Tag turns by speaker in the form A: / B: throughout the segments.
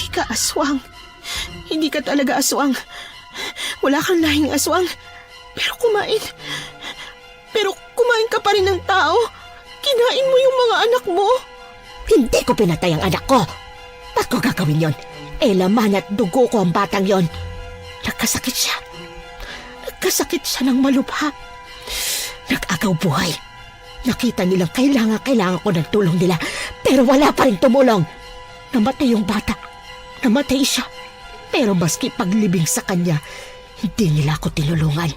A: ka aswang. Hindi ka talaga aswang. Wala kang lahing aswang. Pero kumain ka pa rin ng tao. Kinain mo yung mga anak mo.
B: Hindi ko pinatay ang anak ko. Ba't ko gagawin yon? Laman at dugo ko ang batang yon. Nagkasakit siya. Nagkasakit siya ng malubha. Nag-agaw buhay. Nakita nilang kailangan ko ng tulong nila. Pero wala pa rin tumulong. Namatay yung bata. Namatay siya. Pero maski paglibing sa kanya, hindi nila ako tinulungan.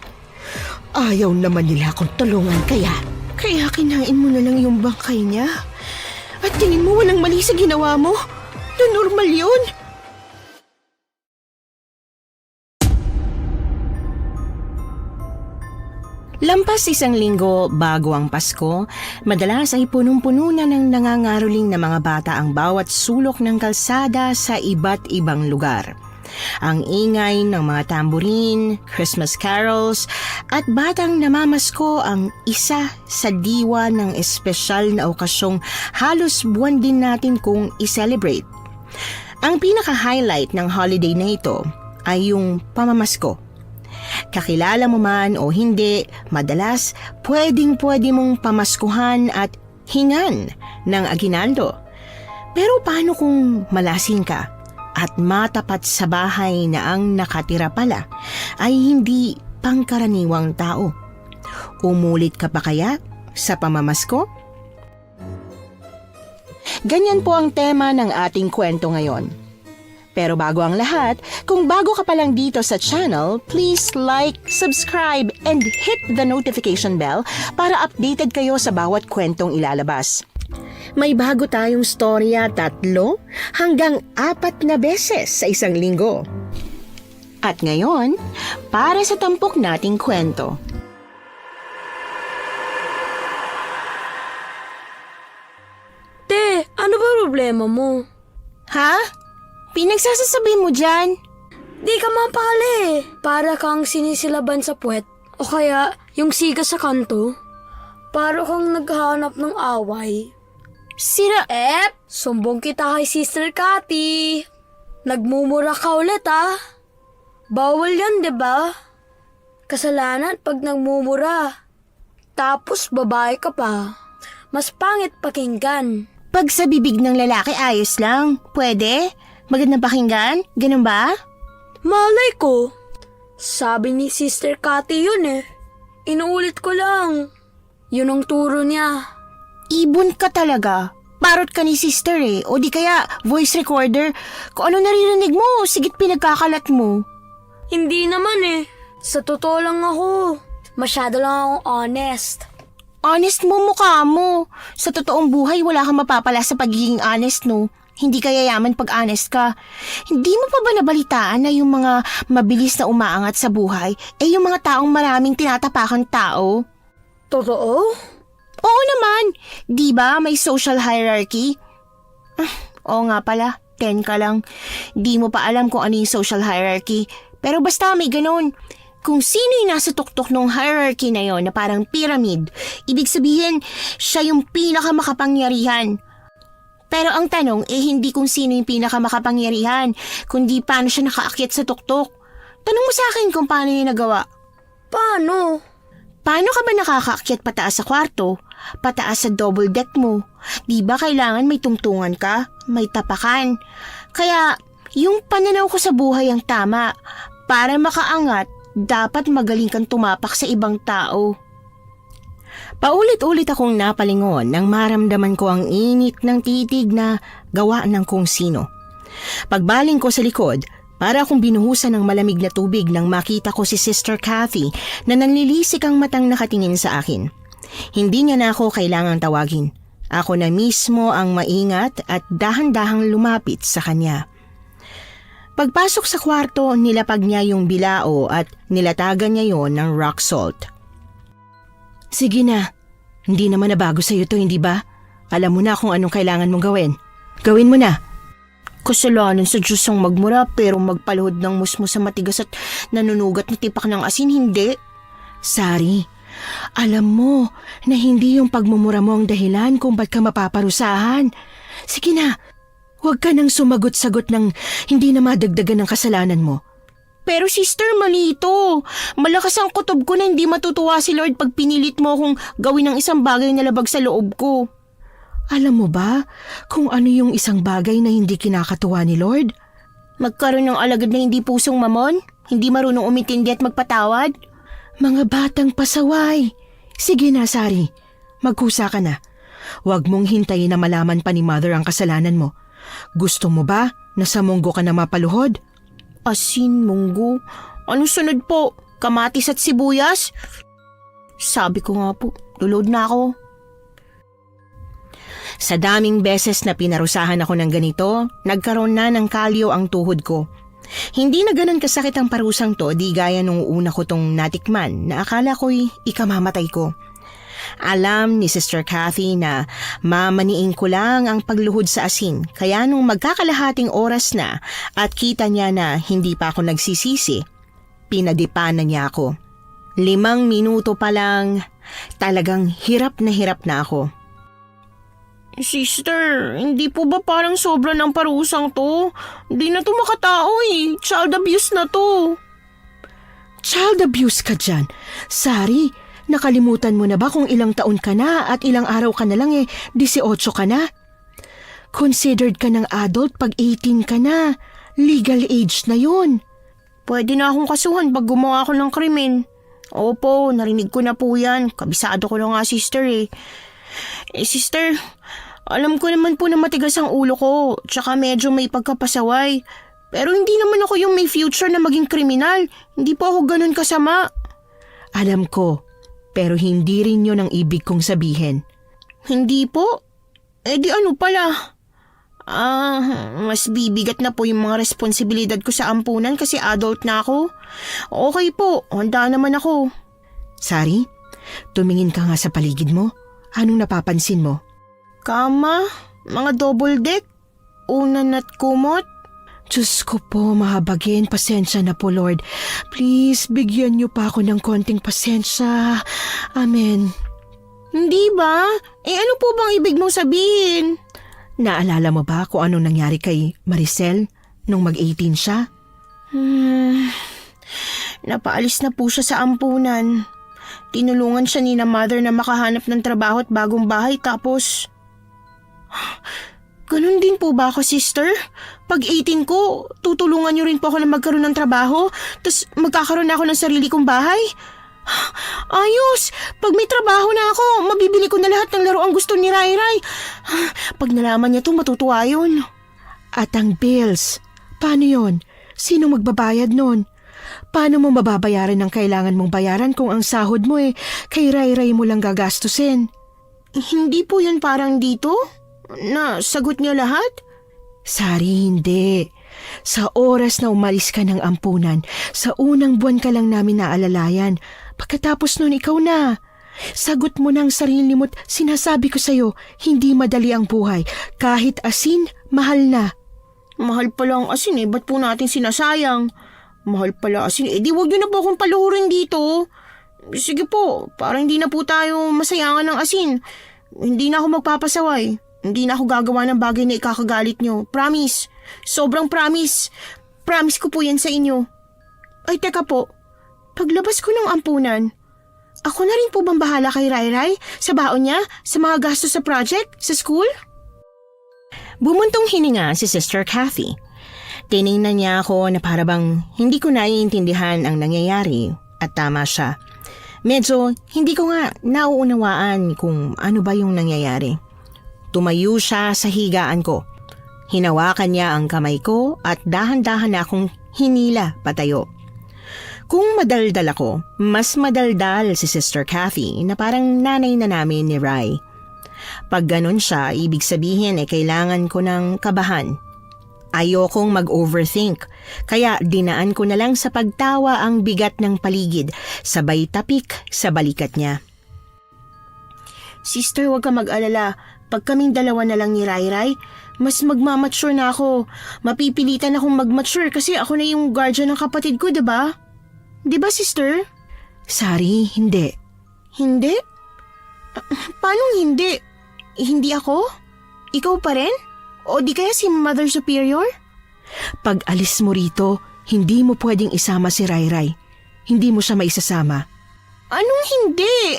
B: Ayaw naman nila akong tulungan kaya
A: kinain mo na lang yung bangkay niya. At tingin mo walang mali sa ginawa mo? Na normal yun. Lampas 1 linggo bago ang Pasko, madalas ay punong-puno na ng nangangaroling na mga bata ang bawat sulok ng kalsada sa iba't ibang lugar. Ang ingay ng mga tambourine, Christmas carols, at batang namamasko ang isa sa diwa ng espesyal na okasyong halos buwan din natin kung i-celebrate. Ang pinaka-highlight ng holiday na ito ay yung pamamasko. Kakilala mo man o hindi, madalas pwedeng-pwede mong pamaskuhan at hingan ng aginaldo. Pero paano kung malasing ka at matapat sa bahay na ang nakatira pala ay hindi pangkaraniwang tao? Umulit ka pa kaya sa pamamasko? Ganyan po ang tema ng ating kwento ngayon. Pero bago ang lahat, kung bago ka pa lang dito sa channel, please like, subscribe, and hit the notification bell para updated kayo sa bawat kwentong ilalabas. May bago tayong storya 3 hanggang 4 na beses sa 1 linggo. At ngayon, para sa tampok nating kwento.
C: Te, ano ba problema mo?
A: Ha? Pinagsasasabi mo dyan?
C: Di ka mapakali. Para kang sinisilaban sa puwet. O kaya, yung siga sa kanto. Para kang naghahanap ng away.
A: Sira...
C: Sumbong kita kay Sister Cathy. Nagmumura ka ulit Bawal yan, diba? Kasalanan pag nagmumura. Tapos babae ka pa. Mas pangit pakinggan.
A: Pag sa bibig ng lalaki ayos lang, pwede? Magandang pakinggan? Ganun ba?
C: Malay ko. Sabi ni Sister Cathy yun Inuulit ko lang. Yun ang turo niya.
A: Ibon ka talaga. Parot ka ni sister O di kaya voice recorder. Kung ano naririnig mo, sigit pinagkakalat mo.
C: Hindi naman Sa totoo lang ako. Masyado lang akong honest.
A: Honest mo mukha mo. Sa totoong buhay, wala kang mapapala sa pagiging honest, no? Hindi ka yayaman pag honest ka. Hindi mo pa ba nabalitaan na yung mga mabilis na umaangat sa buhay, yung mga taong maraming tinatapakang tao?
C: Totoo?
A: Oo naman. Di ba may social hierarchy? Oo nga pala, 10 ka lang. Di mo pa alam kung ano yung social hierarchy. Pero basta may ganun. Kung sino yung nasa tuktok ng hierarchy na yon na parang pyramid, ibig sabihin, siya yung pinakamakapangyarihan. Pero ang tanong hindi kung sino yung pinakamakapangyarihan, kundi paano siya nakaakyat sa tuktok. Tanong mo sa akin kung paano yung nagawa.
C: Paano?
A: Paano ka ba nakakaakyat pataas sa kwarto? Pataas sa double deck mo? Di ba kailangan may tungtungan ka? May tapakan? Kaya yung pananaw ko sa buhay ang tama. Para makaangat, dapat magaling kang tumapak sa ibang tao. Paulit-ulit akong napalingon nang maramdaman ko ang init ng titig na gawa ng kung sino. Pagbaling ko sa likod, para akong binuhusan ng malamig na tubig nang makita ko si Sister Cathy na nanlilisik ang matang nakatingin sa akin. Hindi niya na ako kailangang tawagin. Ako na mismo ang maingat at dahan-dahang lumapit sa kanya. Pagpasok sa kwarto, nilapag niya yung bilao at nilatagan niya yon ng rock salt. Sige na, hindi naman nabago sa'yo to, hindi ba? Alam mo na kung anong kailangan mong gawin. Gawin mo na. Kasalanan sa Diyos ang magmura pero magpaluhod ng musmo sa matigas at nanunugat na tipak ng asin, hindi. Sari, alam mo na hindi yung pagmumura mo ang dahilan kung ba't ka mapaparusahan. Sige na,
B: Huwag ka nang sumagot-sagot ng hindi na madagdagan ng kasalanan mo.
A: Pero sister, mali ito. Malakas ang kutob ko na hindi matutuwa si Lord pag pinilit mo akong gawin ng isang bagay na labag sa loob ko.
B: Alam mo ba kung ano yung isang bagay na hindi kinakatuwa ni Lord?
A: Magkaroon ng alagad na hindi pusong mamon? Hindi marunong umintindi at magpatawad?
B: Mga batang pasaway. Sige na, Sari. Magkusa ka na. Huwag mong hintayin na malaman pa ni Mother ang kasalanan mo. Gusto mo ba na sa munggo ka na mapaluhod?
A: Asin, munggo. Anong sunod po? Kamatis at sibuyas? Sabi ko nga po, lulod na ako. Sa daming beses na pinarusahan ako ng ganito, nagkaroon na ng kalyo ang tuhod ko. Hindi na ganun kasakit ang parusang to, di gaya nung una ko tong natikman na akala ko'y ikamamatay ko. Alam ni Sister Kathy na mamaniin ko lang ang pagluhod sa asin, kaya nung magkakalahating oras na at kita niya na hindi pa ako nagsisisi, pinadipanan niya ako. 5 minuto pa lang, talagang hirap na ako. Sister, hindi po ba parang sobra ng parusang to? Hindi na to makatao eh. Child abuse na to.
B: Child abuse ka dyan. Sari, nakalimutan mo na ba kung ilang taon ka na at ilang araw ka na lang 18 ka na? Considered ka ng adult pag 18 ka na. Legal age na yun.
A: Pwede na akong kasuhan pag gumawa ako ng krimen. Opo, narinig ko na po yan. Kabisado ko na nga sister eh. Sister, alam ko naman po na matigas ang ulo ko, tsaka medyo may pagkapasaway. Pero hindi naman ako yung may future na maging kriminal. Hindi po ako ganun kasama.
B: Alam ko, pero hindi rin yun ang ibig kong sabihin.
A: Hindi po? Di ano pala? Mas bibigat na po yung mga responsibilidad ko sa ampunan kasi adult na ako. Okay po, handa naman ako.
B: Sari, tumingin ka nga sa paligid mo. Anong napapansin mo?
A: Kama, mga double deck, unan at kumot.
B: Diyos ko po, mahabagin, pasensya na po Lord. Please, bigyan niyo pa ako ng konting pasensya. Amen.
A: Hindi ba? Ano po bang ibig mong sabihin?
B: Naalala mo ba kung anong nangyari kay Maricel nung mag-18 siya?
A: Napaalis na po siya sa ampunan. Tinulungan siya ni na mother na makahanap ng trabaho at bagong bahay tapos... Ganun din po ba ako, sister? Pag 18 ko, tutulungan niyo rin po ako na magkaroon ng trabaho tapos magkakaroon ako ng sarili kong bahay? Ayos! Pag may trabaho na ako, mabibili ko na lahat ng laro ang gusto ni Rai Rai. Pag nalaman niya to, matutuwa yun.
B: At ang bills, paano yon? Sino magbabayad nun? Paano mo mababayaran ang kailangan mong bayaran kung ang sahod mo kay Rai Rai mo lang gagastusin?
A: Hindi po yun parang dito? Na sagot niya lahat?
B: Sari, hindi. Sa oras na umalis ka ng ampunan, sa unang buwan ka lang namin naalalayan. Pagkatapos nun ikaw na. Sagot mo ng sarili mo't sinasabi ko sa'yo, hindi madali ang buhay. Kahit asin, mahal na.
A: Mahal pala ang asin ba't po natin sinasayang? Mahal pala asin di wag niyo na po akong paluhurin dito. Sige po, parang hindi na po tayo masayangan ng asin. Hindi na ako magpapasaway. Hindi na ako gagawa ng bagay na ikakagalit nyo. Promise. Sobrang promise. Promise ko po yan sa inyo. Ay, teka po. Paglabas ko ng ampunan, ako na rin po bang bahala kay Rai Rai? Sa baon niya? Sa mga gastos sa project? Sa school? Bumuntong hininga si Sister Kathy. Tiningnan niya ako na parabang hindi ko naiintindihan ang nangyayari at tama siya. Medyo hindi ko nga nauunawaan kung ano ba yung nangyayari. Tumayo siya sa higaan ko. Hinawakan niya ang kamay ko at dahan-dahan na akong hinila patayo. Kung madaldal ako, mas madaldal si Sister Kathy na parang nanay na namin ni Rai. Pag ganun siya, ibig sabihin kailangan ko ng kabahan. Ayokong mag-overthink, kaya dinaan ko na lang sa pagtawa ang bigat ng paligid, sabay tapik sa balikat niya. Sister, huwag ka mag-alala. Pag kaming dalawa na lang ni Rai Rai, mas magmamature na ako. Mapipilitan akong mag-mature kasi ako na yung guardian ng kapatid ko, diba? Diba, sister?
B: Sari, hindi.
A: Hindi? Paano hindi? Hindi ako? Ikaw pa rin? O di kaya si Mother Superior?
B: Pag alis mo rito, hindi mo pwedeng isama si Rayray. Hindi mo siya maisasama.
A: Anong hindi?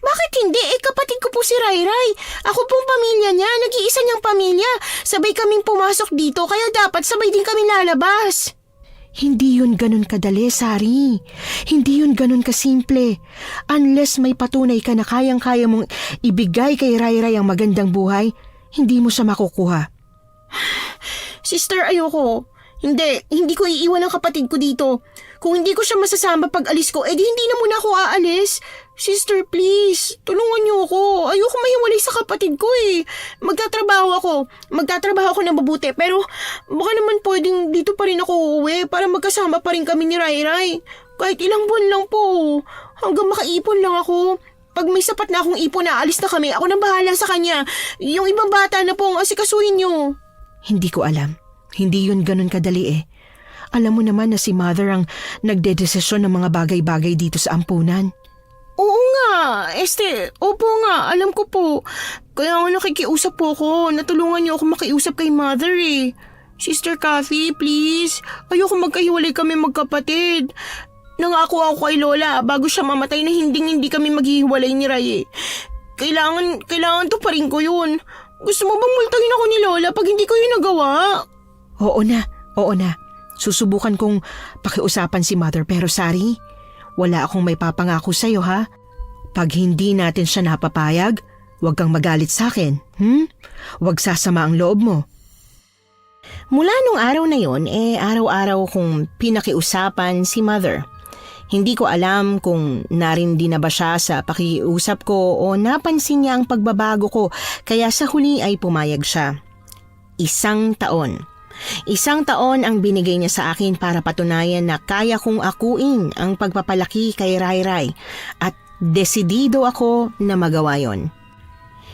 A: Bakit hindi? Kapatid ko po si Rayray. Ako pong pamilya niya, nag-iisa niyang pamilya. Sabay kaming pumasok dito, kaya dapat sabay din kami lalabas.
B: Hindi yun ganun kadali, Sari. Hindi yun ganun kasimple. Unless may patunay ka na kayang-kaya mong ibigay kay Rayray ang magandang buhay, hindi mo siya makukuha.
A: Sister, ayoko. Hindi ko iiwan ang kapatid ko dito. Kung hindi ko siya masasama pag alis ko, edi hindi na muna ako aalis. Sister, please, tulungan niyo ako. Ayoko mahiwalay sa kapatid ko eh. Magtatrabaho ako ng mabuti, pero baka naman pwedeng dito pa rin ako uuwi para magkasama pa rin kami ni Rayray. Kahit ilang buwan lang po. Hanggang makaipon lang ako. Pag may sapat na akong ipon na alis na kami, ako nang bahala sa kanya. Yung ibang bata na po ang asikasuhin niyo.
B: Hindi ko alam. Hindi yun ganun kadali eh. Alam mo naman na si Mother ang nagdedesisyon ng mga bagay-bagay dito sa ampunan.
A: Oo nga, opo nga, alam ko po. Kaya nga nakikiusap po ako, natulungan niyo ako makiusap kay Mother eh. Sister Kathy, please, ayoko magkahiwalay kami magkapatid. Nangako ako kay Lola bago siya mamatay na hindi kami maghihiwalay ni Ray eh. Kailangan to pa rin ko yun. Gusto mo bang multahin ako ni Lola pag hindi ko yun nagawa?
B: Oo na. Susubukan kong pakiusapan si Mother pero Sari, wala akong may papangako sa'yo ha. Pag hindi natin siya napapayag, huwag kang magalit sa akin. Huwag sasama ang loob mo.
A: Mula nung araw na yon, araw-araw kong pinakiusapan si Mother. Hindi ko alam kung narindi na ba siya sa pakiusap ko o napansin niya ang pagbabago ko kaya sa huli ay pumayag siya. 1 taon. 1 taon ang binigay niya sa akin para patunayan na kaya kong akuin ang pagpapalaki kay Rayray at desidido ako na magawa yon.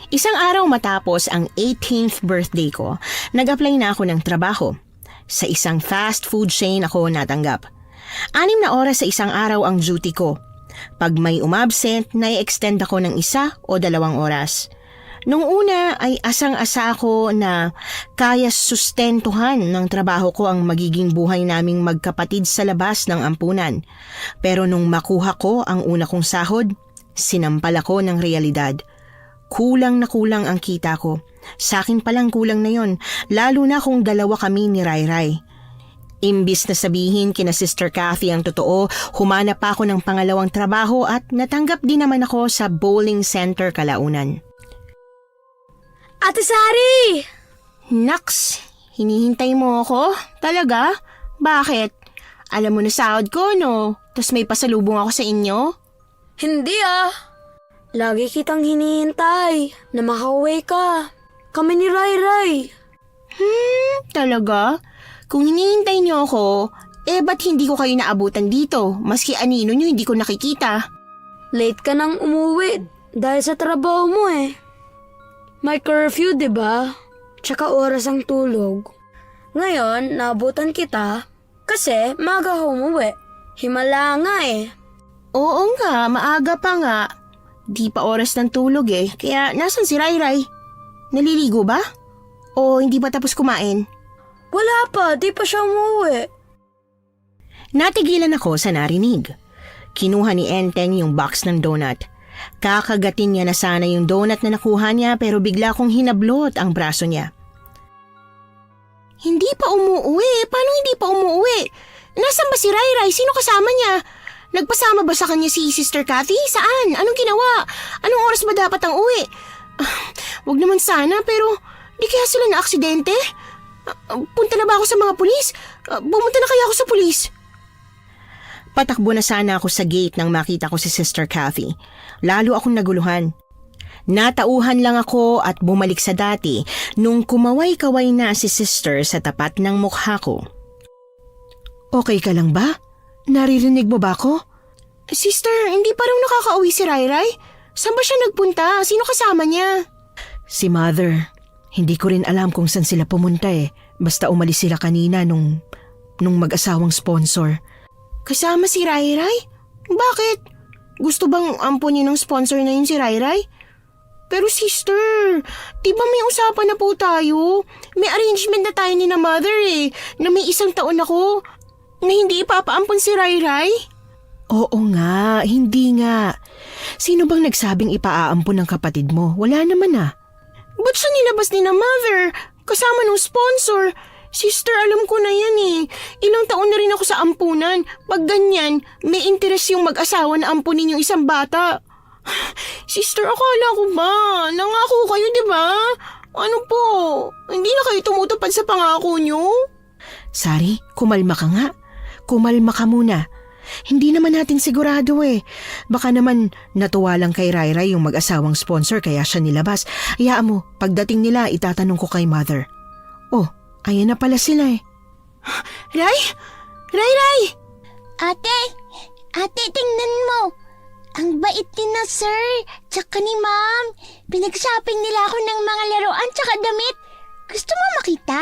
A: 1 araw matapos ang 18th birthday ko, nag-apply na ako ng trabaho. Sa isang fast food chain ako natanggap. 6 na oras sa 1 araw ang duty ko. Pag may umabsent, nai-extend ako ng 1 o 2 oras. Nung una ay asang-asa ako na kaya sustentuhan ng trabaho ko ang magiging buhay naming magkapatid sa labas ng ampunan. Pero nung makuha ko ang una kong sahod, sinampal ako ng realidad. Kulang na kulang ang kita ko. Sa akin palang kulang na yon, lalo na kung 2 kami ni Rayray. Imbis na sabihin kina Sister Kathy ang totoo, humanap pa ako ng pangalawang trabaho at natanggap din naman ako sa bowling center kalaunan.
C: Ate Sari!
A: Naks, hinihintay mo ako? Talaga? Bakit? Alam mo na sahod ko, no? Tas may pasalubong ako sa inyo?
C: Hindi ah. Lagi kitang hinihintay na makauwi ka. Kami ni Rayray.
A: Talaga? Kung hinihintay niyo ako, ba't hindi ko kayo naabutan dito? Maski anino niyo hindi ko nakikita.
C: Late ka nang umuwi dahil sa trabaho mo eh. May curfew, diba? Tsaka oras ang tulog. Ngayon, naabutan kita kasi maaga ka umuwi. Himala nga eh.
A: Oo nga, maaga pa nga. Di pa oras ng tulog eh, kaya nasan si Rayray? Naliligo ba? O hindi pa tapos kumain?
C: Wala pa, di pa siya umuwi.
A: Natigilan ako sa narinig. Kinuha ni Enteng yung box ng donut. Kakagatin niya na sana yung donut na nakuha niya pero bigla kong hinablot ang braso niya. Hindi pa umuwi? Paano hindi pa umuwi? Nasaan ba si Rayray? Sino kasama niya? Nagpasama ba sa kanya si Sister Kathy? Saan? Anong ginawa? Anong oras ba dapat ang uwi? Wag naman sana pero di kaya sila na aksidente? Punta na ba ako sa mga pulis? Bumunta na kaya ako sa pulis? Patakbo na sana ako sa gate nang makita ko si Sister Kathy. Lalo akong naguluhan. Natauhan lang ako at bumalik sa dati nung kumaway-kaway na si Sister sa tapat ng mukha ko.
B: Okay ka lang ba? Naririnig mo ba ako?
A: Sister, hindi pa raw nakakauwi si Rayray? Saan ba siya nagpunta? Sino kasama niya?
B: Si Mother. Hindi ko rin alam kung saan sila pumunta eh. Basta umalis sila kanina nung mag-asawang sponsor.
A: Kasama si Rayray? Bakit? Gusto bang ampunin ng sponsor na yun si Rayray? Pero sister, di ba may usapan na po tayo? May arrangement na tayo ni na mother na may 1 taon ako na hindi ipapaampon si Rai.
B: Oo nga, hindi nga. Sino bang nagsabing ipaaampon ng kapatid mo? Wala naman ah.
A: Ba't siya nilabas ni na mother? Kasama ng sponsor. Sister, alam ko na yan Ilang taon na rin ako sa ampunan. Pag ganyan, may interes yung mag-asawa na ampunin yung isang bata. Sister, akala ko ba? Nangako kayo, di ba? Ano po? Hindi na kayo tumutupad sa pangako nyo?
B: Sari, kumalma ka nga. Kumalma ka muna. Hindi naman natin sigurado Baka naman natuwa lang kay Rai yung mag-asawang sponsor kaya siya nilabas. Hayaan mo, pagdating nila itatanong ko kay mother. Oh, ayan na pala sila
A: Rai! Rai!
D: Ate, tingnan mo. Ang bait din na sir, tsaka ni ma'am. Pinag-shopping nila ako ng mga laruan tsaka damit. Gusto mo makita?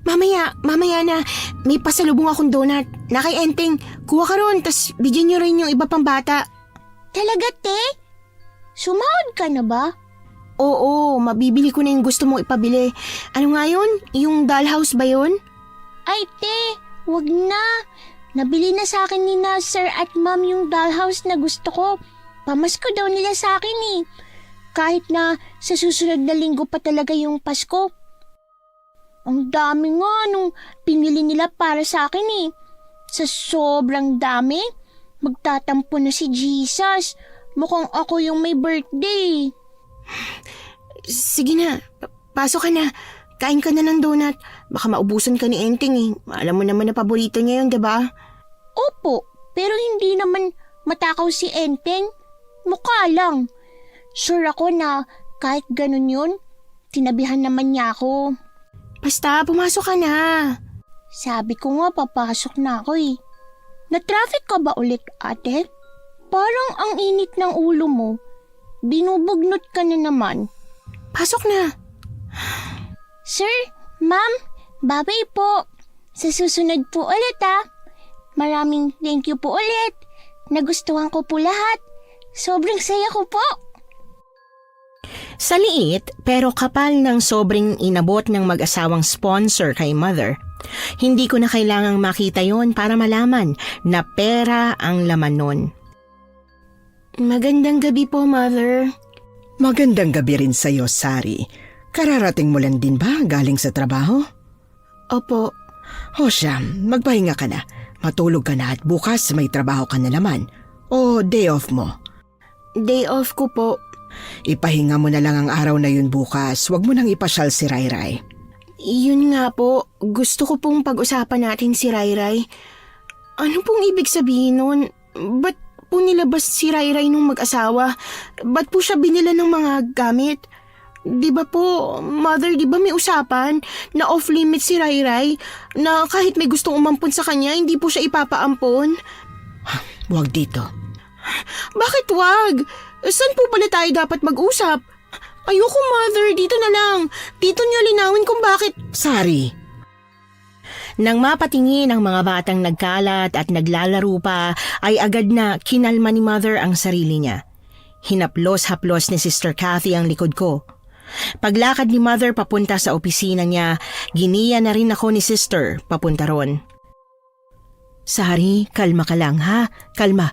A: Mamaya na. May pasalubong akong donut na kay Enteng. Kuha ka ron, tas bigyan nyo rin yung iba pang bata.
D: Talaga, te? Sumahod ka na ba?
A: Oo, mabibili ko na yung gusto mong ipabili. Ano nga yun? Yung dollhouse ba yun?
D: Ay, te, wag na. Nabili na sa akin ni na sir at ma'am yung dollhouse na gusto ko. Pamasko daw nila sa akin Kahit na sa susunod na linggo pa talaga yung Pasko. Ang dami nga nung pinili nila para sa akin Sa sobrang dami, magtatampo na si Jesus. Mukhang ako yung may birthday.
A: Sige na, pasok ka na. Kain ka na ng donut. Baka maubusan ka ni Enteng Alam mo naman na paborito niya yun, diba?
D: Opo, pero hindi naman matakaw si Enteng. Mukha lang. Sure ako na kahit ganun yun, tinabihan naman niya ako.
A: Basta, pumasok ka na.
D: Sabi ko nga papasok na ako Na-traffic ka ba ulit, ate? Parang ang init ng ulo mo. Binubugnot ka na naman.
A: Pasok na.
D: Sir, ma'am, babay po. Sa susunod po ulit Maraming thank you po ulit. Nagustuhan ko po lahat. Sobrang saya ko po.
A: Sa liit pero kapal ng sobrang inabot ng mag-asawang sponsor kay mother, hindi ko na kailangang makita yon para malaman na pera ang laman nun. Magandang gabi po, mother.
B: Magandang gabi rin sa'yo, Sari. Kararating mo lang din ba galing sa trabaho?
A: Opo.
B: O siya, magpahinga ka na. Matulog ka na at bukas may trabaho ka na naman. O day off mo.
A: Day off ko po.
B: Ipahinga mo na lang ang araw na yun bukas. Huwag mo nang ipasyal si Rai.
A: Yun nga po, gusto ko pong pag-usapan natin si Rai. Ano pong ibig sabihin nun? Ba't po nilabas si Rai nung mag-asawa? Ba't po siya binila ng mga gamit? Di ba po, mother, di ba may usapan na off-limit si Rai na kahit may gustong umampon sa kanya, hindi po siya ipapaampon?
B: Huwag dito.
A: Bakit wag? Saan po pala tayo dapat mag-usap? Ayoko, mother, dito na lang. Dito niyo linawin kung bakit.
B: Sari!
A: Nang mapatingin ang mga batang nagkalat at naglalaro pa, ay agad na kinalma ni mother ang sarili niya. Hinaplos-haplos ni Sister Cathy ang likod ko. Paglakad ni mother papunta sa opisina niya, giniya na rin ako ni sister papunta ron. Sari, kalma ka lang ha, kalma.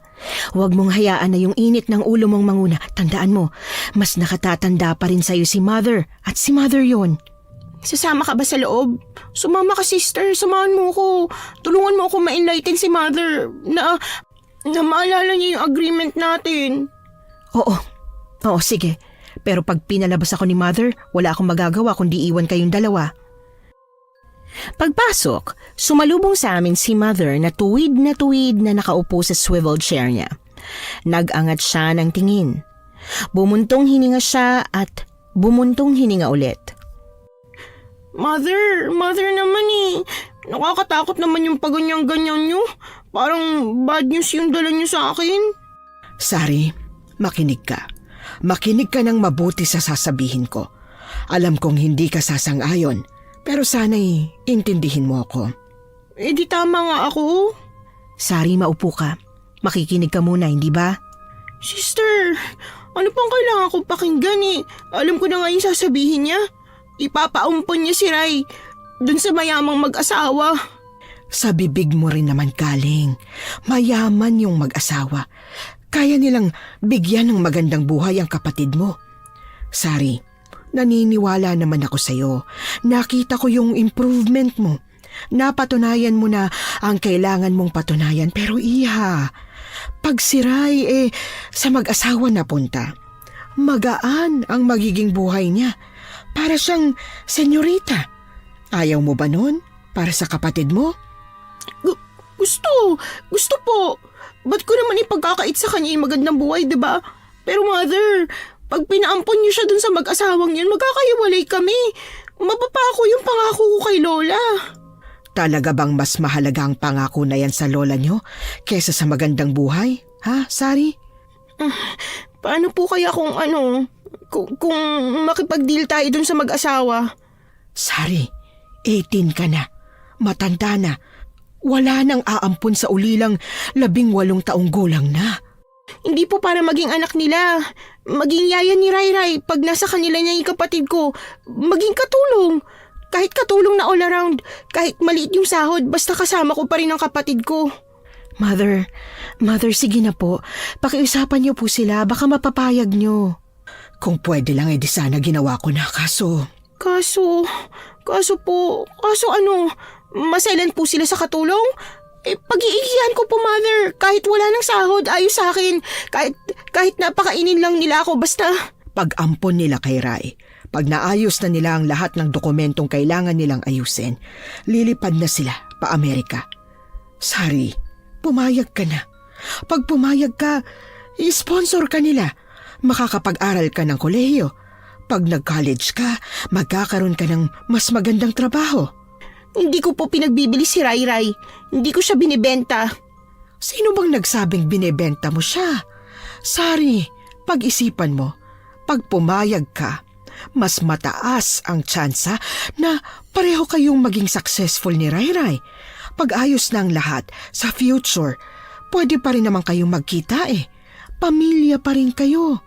A: Huwag mong hayaan na yung init ng ulo mong manguna. Tandaan mo, mas nakatatanda pa rin sa'yo si mother at si mother yon. Sasama ka ba sa loob? Sumama ka sister, samahan mo ko. Tulungan mo ako ma-enlighten si mother na maalala niya yung agreement natin. Oo sige. Pero pag pinalabas ako ni mother, wala akong magagawa kundi iwan kayong dalawa. Pagpasok, sumalubong sa amin si mother na tuwid na nakaupo sa swivel chair niya. Nag-angat siya ng tingin. Bumuntong hininga siya at bumuntong hininga ulit. Mother naman Nakakatakot naman yung paganyan-ganyan nyo. Parang bad news yung dala nyo sa akin.
B: Sari, makinig ka. Makinig ka ng mabuti sa sasabihin ko. Alam kong hindi ka sasang-ayon, pero sana'y intindihin mo ako.
A: Di tama nga ako.
B: Sari, maupo ka. Makikinig ka muna, hindi ba?
A: Sister, Ano pang kailangan kong pakinggan eh? Alam ko na nga yung sasabihin niya. Ipapaumpon niya si Rai dun sa mayamang mag-asawa.
B: Sa bibig mo rin naman galing. Mayaman yung mag-asawa. Kaya nilang bigyan ng magandang buhay ang kapatid mo. Sari, naniniwala naman ako sa'yo. Nakita ko yung improvement mo. Napatunayan mo na ang kailangan mong patunayan. Pero iha, pag si Rai sa mag-asawa na punta, magaan ang magiging buhay niya. Para siyang senyorita. Ayaw mo ba nun? Para sa kapatid mo?
A: Gusto po. Ba't ko naman ipagkakait sa kanya yung magandang buhay, diba? Pero mother, pag pinaampon niyo siya dun sa mag-asawang yun, magkakahiwalay kami. Mapapako yung pangako ko kay Lola.
B: Talaga bang mas mahalaga ang pangako na yan sa lola niyo kesa sa magandang buhay? Ha, Sari?
A: Paano po kaya kung makipag-deal tayo dun sa mag-asawa?
B: Sari, 18 ka na. Matanda na. Wala nang aampon sa ulilang 18 taong gulang na.
A: Hindi po para maging anak nila. Maging yaya ni Rai pag nasa kanila niya yung kapatid ko. Maging katulong. Kahit katulong na all around. Kahit maliit yung sahod, basta kasama ko pa rin ang kapatid ko.
B: Mother, sige na po. Pakiusapan niyo po sila, baka mapapayag niyo. Kung pwede lang di sana ginawa ko na, kaso ano, maselan po sila sa katulong? Pag-iigihan ko po, mother. Kahit wala ng sahod, ayos sa akin. Kahit napakainin lang nila ako, basta. Pag-ampon nila kay Rai, pag naayos na nila ang lahat ng dokumentong kailangan nilang ayusin, lilipad na sila pa Amerika. Sari, pumayag ka na. Pag pumayag ka, i-sponsor ka nila. Makakapag-aral ka ng kolehiyo. Pag nag-college ka, magkakaroon ka ng mas magandang trabaho.
A: Hindi ko po pinagbibili si Rai. Hindi ko siya binibenta.
B: Sino bang nagsabing binebenta mo siya? Sari, pag-isipan mo, pag pumayag ka, mas mataas ang tsansa na pareho kayong maging successful ni Rai. Pag ayos na ang lahat, sa future, pwede pa rin naman kayong magkita eh. Pamilya pa rin kayo.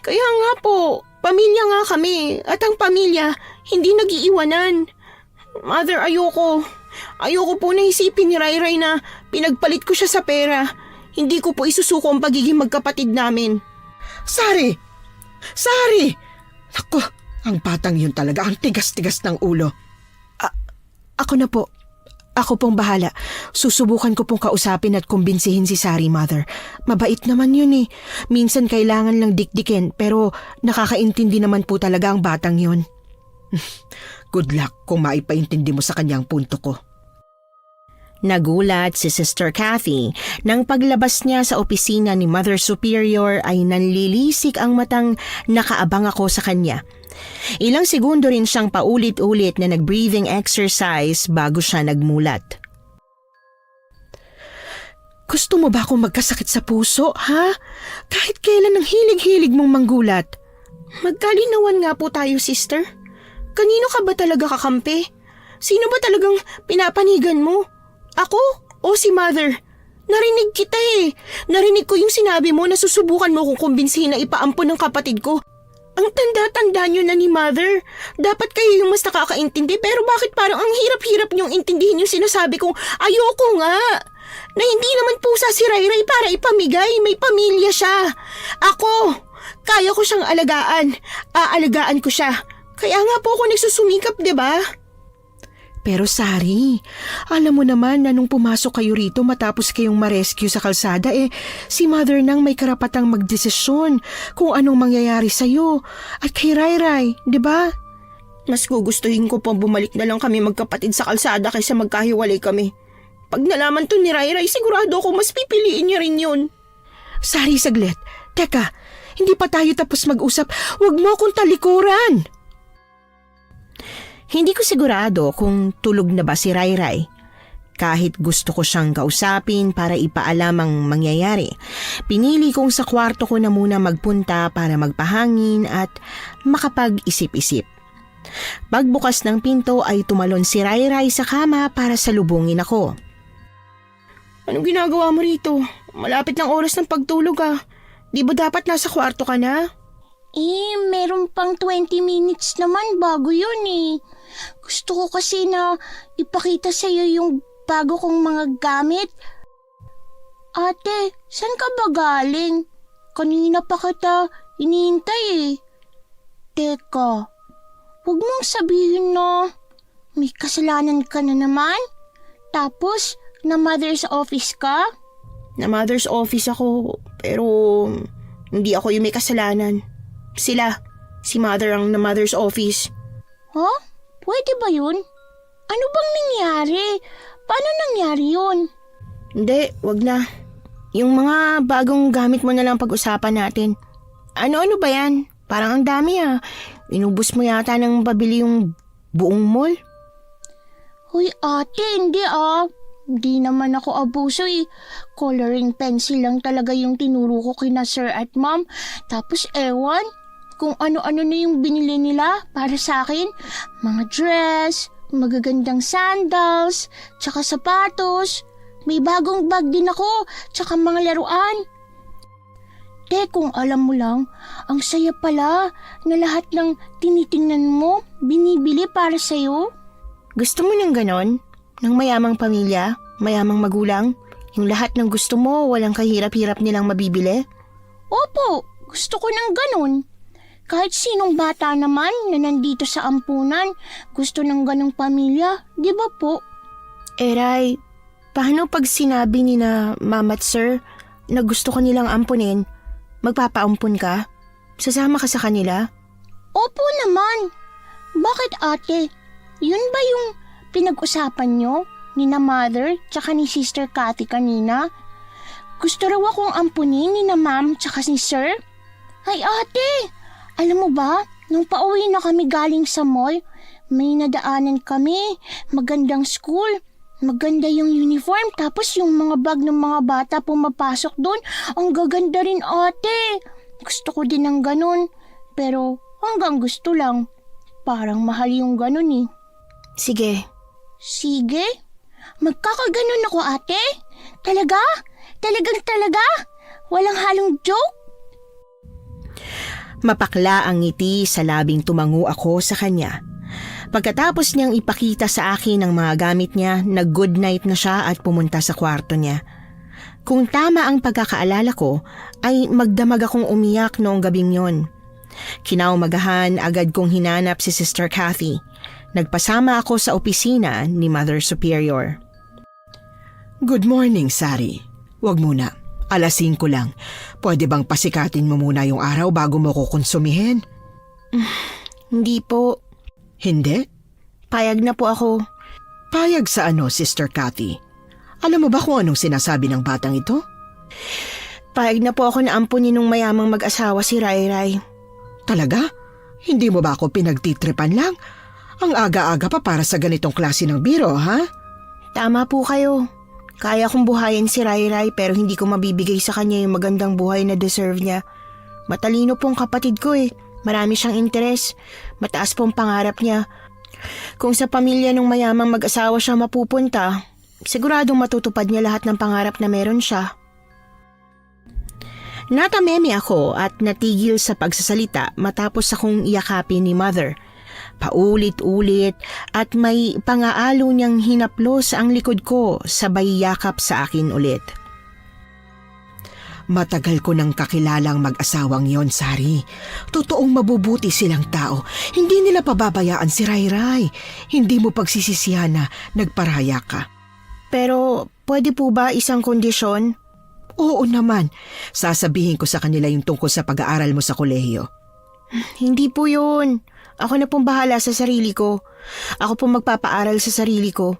A: Kaya nga po, pamilya nga kami at ang pamilya hindi nag-iiwanan. Mother, ayoko. Ayoko po na isipin ni Rai na pinagpalit ko siya sa pera. Hindi ko po isusuko ang pagiging magkapatid namin.
B: Sari! Naku, ang batang yun talaga, ang tigas-tigas ng ulo. Ako na po. Ako pong bahala. Susubukan ko pong kausapin at kumbinsihin si Sari, Mother. Mabait naman yun eh. Minsan kailangan lang dikdikin pero nakakaintindi naman po talaga ang batang yun. Good luck kung maipaintindi mo sa kanyang punto ko.
A: Nagulat si Sister Kathy nang paglabas niya sa opisina ni Mother Superior ay nanlilisik ang matang nakaabang ako sa kanya. Ilang segundo rin siyang paulit-ulit na nag-breathing exercise bago siya nagmulat.
B: Gusto mo ba akong magkasakit sa puso, ha? Kahit kailan ang hilig-hilig mong manggulat.
A: Magkalinawan nga po tayo, sister. Kanino ka ba talaga kakampi? Sino ba talagang pinapanigan mo? Ako o si Mother? Narinig kita eh. Narinig ko yung sinabi mo na susubukan mo kung kumbinsihin na ipaampon ng kapatid ko. Ang tanda-tanda nyo na ni Mother. Dapat kayo yung mas nakakaintindi pero bakit parang ang hirap-hirap niyong intindihin yung sinasabi kong ayoko nga. Na hindi naman pusa si Rai para ipamigay. May pamilya siya. Ako, kaya ko siyang alagaan. Aalagaan ko siya. Kaya nga po ako nagsusumikap, diba?
B: Pero Sari, alam mo naman na nung pumasok kayo rito matapos kayong ma-rescue sa kalsada si Mother nang may karapatang magdesisyon kung anong mangyayari sa'yo at kay Rai, di ba?
A: Mas gugustuhin ko pang bumalik na lang kami magkapatid sa kalsada kaysa magkahiwalay kami. Pag nalaman to ni Rai, sigurado ako mas pipiliin niya rin yun.
B: Sari, saglit. Teka, hindi pa tayo tapos mag-usap. Huwag mo akong talikuran.
A: Hindi ko sigurado kung tulog na ba si Rai. Kahit gusto ko siyang kausapin para ipaalam ang mangyayari, pinili kong sa kwarto ko na muna magpunta para magpahangin at makapag-isip-isip. Pagbukas ng pinto ay tumalon si Rai sa kama para salubungin ako. Anong ginagawa mo rito? Malapit ng oras ng pagtulog ah. Di ba dapat nasa kwarto ka na?
D: Meron pang 20 minutes naman bago yun eh. Gusto ko kasi na ipakita sa'yo yung bago kong mga gamit. Ate, saan ka ba galing? Kanina pa kita hinihintay eh. Teka, huwag mong sabihin na may kasalanan ka na naman? Tapos, na mother's office ka?
A: Na mother's office ako, pero hindi ako yung may kasalanan. Sila, si mother ang na mother's office.
D: Huh? Pwede ba yun? Ano bang nangyari? Paano nangyari yun?
A: Hindi, wag na. Yung mga bagong gamit mo na lang pag-usapan natin. Ano-ano ba yan? Parang ang dami ah. Inubos mo yata ng pabili yung buong mall.
D: Hoy ate, hindi ah. Hindi naman ako abuso eh. Coloring pencil lang talaga yung tinuro ko kina sir at ma'am. Tapos ewan, kung ano-ano na yung binili nila para sa akin. Mga dress, magagandang sandals, tsaka sapatos. May bagong bag din ako, tsaka mga laruan. Te, kung alam mo lang, ang saya pala na lahat ng tinitingnan mo, binibili para sa'yo.
A: Gusto mo ng ganon? Ng mayamang pamilya? Mayamang magulang? Yung lahat ng gusto mo, walang kahirap-hirap nilang mabibili?
D: Opo, gusto ko ng ganun. Kahit sinong bata naman na nandito sa ampunan, gusto ng ganong pamilya, di ba po?
A: Ray, paano pag sinabi ni na mama at sir na gusto ko nilang ampunin, magpapaampun ka? Sasama ka sa kanila?
D: Opo naman. Bakit ate? Yun ba yung pinag-usapan nyo ni na mother tsaka ni sister Cathy kanina? Gusto raw akong ampunin ni na ma'am tsaka ni sir? Ay ate, alam mo ba, nung pauwi na kami galing sa mall, may nadaanan kami, magandang school, maganda yung uniform, tapos yung mga bag ng mga bata pumapasok doon, ang gaganda rin ate. Gusto ko din ng ganun, pero hanggang gusto lang. Parang mahal yung ganun eh.
A: Sige.
D: Sige? Magkakaganon ako ate? Talaga? Talagang? Walang halong joke?
A: Mapakla ang ngiti sa labing tumango ako sa kanya. Pagkatapos niyang ipakita sa akin ang mga gamit niya, nag-good night na siya at pumunta sa kwarto niya. Kung tama ang pagkakaalala ko, ay magdamag akong umiyak noong gabing yon. Kinaumagahan, agad kong hinanap si Sister Cathy. Nagpasama ako sa opisina ni Mother Superior.
E: Good morning, Sari. Wag muna. 5:00 lang. Pwede bang pasikatin mo muna yung araw bago mo ko konsumihin?
A: Hindi po.
E: Hindi?
A: Payag na po ako.
E: Payag sa ano, Sister Cathy? Alam mo ba kung anong sinasabi ng batang ito?
A: Payag na po ako na ampunin ng mayamang mag-asawa si Rai Rai.
E: Talaga? Hindi mo ba ako pinagtitripan lang? Ang aga-aga pa para sa ganitong klase ng biro, ha?
A: Tama po kayo. Kaya kong buhayin si Rai Rai pero hindi ko mabibigay sa kanya yung magandang buhay na deserve niya. Matalino pong kapatid ko eh. Marami siyang interes. Mataas pong pangarap niya. Kung sa pamilya ng mayamang mag-asawa siya mapupunta, siguradong matutupad niya lahat ng pangarap na meron siya. Natameme ako at natigil sa pagsasalita matapos akong iyakapin ni Mother. Paulit-ulit at may pangaalo niyang hinaplos ang likod ko sabay yakap sa akin ulit.
E: Matagal ko nang kakilalang mag-asawang yon, Sari. Totoong mabubuti silang tao. Hindi nila pababayaan si Rai Rai. Hindi mo pagsisisihan na nagparaya ka.
A: Pero pwede po ba isang kondisyon?
E: Oo naman. Sasabihin ko sa kanila yung tungkol sa pag-aaral mo sa kolehiyo.
A: Hindi po yun. Ako na pong bahala sa sarili ko. Ako pong magpapaaral sa sarili ko.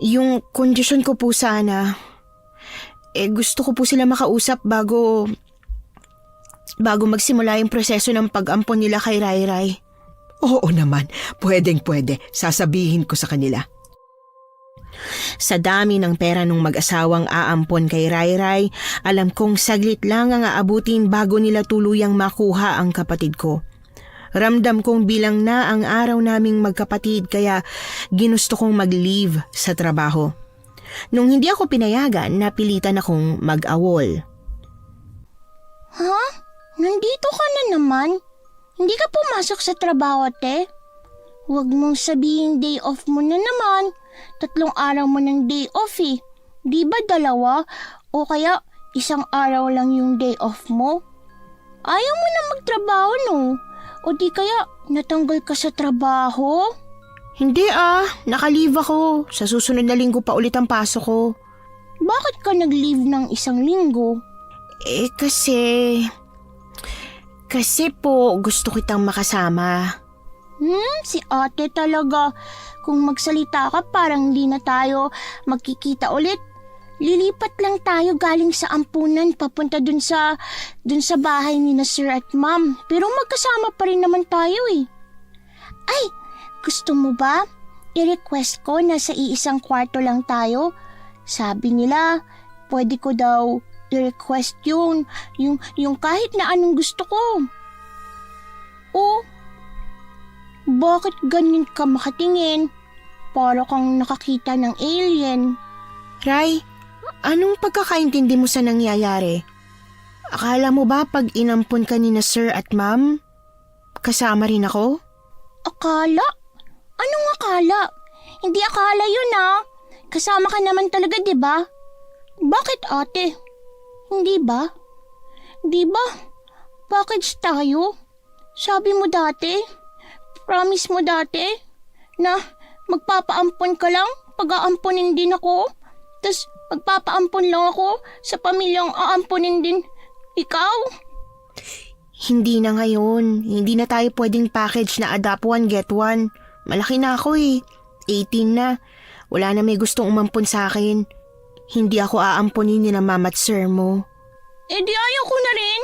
A: Yung kondisyon ko po sana, gusto ko po sila makausap bago magsimula yung proseso ng pag-ampon nila kay Rai Rai.
E: Oo naman. Pwedeng-pwede. Sasabihin ko sa kanila.
A: Sa dami ng pera nung mag-asawang aampon kay Rai Rai, alam kong saglit lang ang aabutin bago nila tuluyang makuha ang kapatid ko. Ramdam kong bilang na ang araw naming magkapatid kaya ginusto kong mag-leave sa trabaho. Nung hindi ako pinayagan, napilitan akong mag-awol.
D: Ha? Nandito ka na naman? Hindi ka pumasok sa trabaho, te? Huwag mong sabihin day off mo na naman. 3 araw mo ng day off eh. Di ba 2? O kaya 1 araw lang yung day off mo? Ayaw mo na magtrabaho, no? O di kaya natanggal ka sa trabaho?
A: Hindi naka-leave ako. Sa susunod na linggo pa ulit ang pasok ko.
D: Bakit ka nag-leave ng 1 linggo?
A: Kasi po gusto kitang makasama.
D: Si ate talaga. Kung magsalita ka parang hindi na tayo magkikita ulit. Lilipat lang tayo galing sa ampunan papunta dun sa bahay ni na Sir at Ma'am. Pero magkasama pa rin naman tayo eh. Ay, gusto mo ba? I-request ko na sa iisang kwarto lang tayo. Sabi nila, pwede ko daw i-request yun. Yung kahit na anong gusto ko. Oh, bakit ganyan ka makatingin? Para kang nakakita ng alien.
A: Ray, anong pagkakaintindi mo sa nangyayari? Akala mo ba pag inampon ka ni na Sir at Ma'am, kasama rin ako?
D: Akala? Anong akala? Hindi akala yun Kasama ka naman talaga, di ba? Bakit ate? Hindi ba? Di ba? Package tayo? Sabi mo dati? Promise mo dati? Na magpapaampon ka lang? Pag-aamponin din ako? Tapos magpapaampon lang ako sa pamilyang aamponin din ikaw?
A: Hindi na ngayon. Hindi na tayo pwedeng package na adopt one, get one. Malaki na ako 18 na. Wala na may gustong umampon sa akin. Hindi ako aamponin ni na Mama at Sir mo.
D: Di ayaw ko na rin.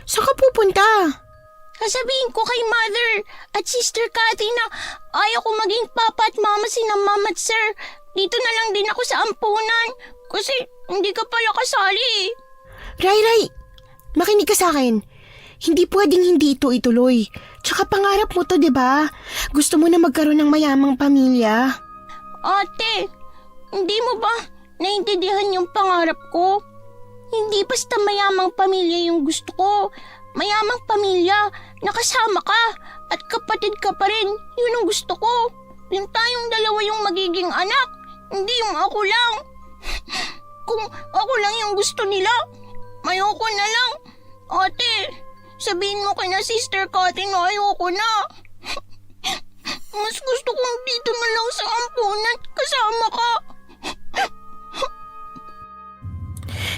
A: Saan ka pupunta?
D: Sasabihin ko kay Mother at Sister Cathy na ayaw ko maging Papa at Mama sina Mama at Sir. Dito na lang din ako sa ampunan kasi hindi ka pala kasali.
A: Ray, makinig ka sa akin. Hindi pwedeng hindi ito ituloy. Tsaka pangarap mo to, diba? Gusto mo na magkaroon ng mayamang pamilya.
D: Ate, hindi mo ba naiintindihan yung pangarap ko? Hindi basta mayamang pamilya yung gusto ko. Mayamang pamilya, nakasama ka at kapatid ka pa rin. Yun ang gusto ko. Yung tayong dalawa yung magiging anak, hindi yung ako lang. Kung ako lang yung gusto nila, ayoko na lang. Ate, sabihin mo kay na Sister Cathy na ayoko na. Mas gusto kong dito na lang sa ampunan kasama ka.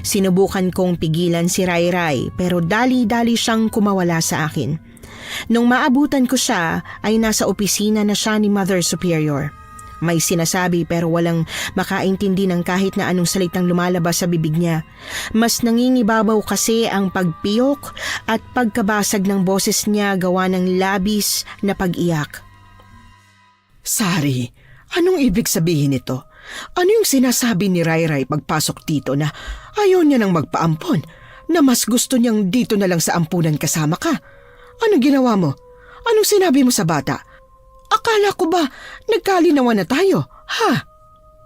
A: Sinubukan kong pigilan si Ray pero dali-dali siyang kumawala sa akin. Nung maabutan ko siya ay nasa opisina na siya ni Mother Superior. May sinasabi pero walang makaintindi ng kahit na anong salitang lumalabas sa bibig niya. Mas nangingibabaw kasi ang pagpiyok at pagkabasag ng boses niya gawa ng labis na pag-iyak.
E: Sari, anong ibig sabihin nito? Ano yung sinasabi ni Ray pagpasok dito na ayaw niya nang magpaampon, na mas gusto niyang dito na lang sa ampunan kasama ka? Anong ginawa mo? Anong sinabi mo sa bata? Akala ko ba nagkalinawan na tayo, ha?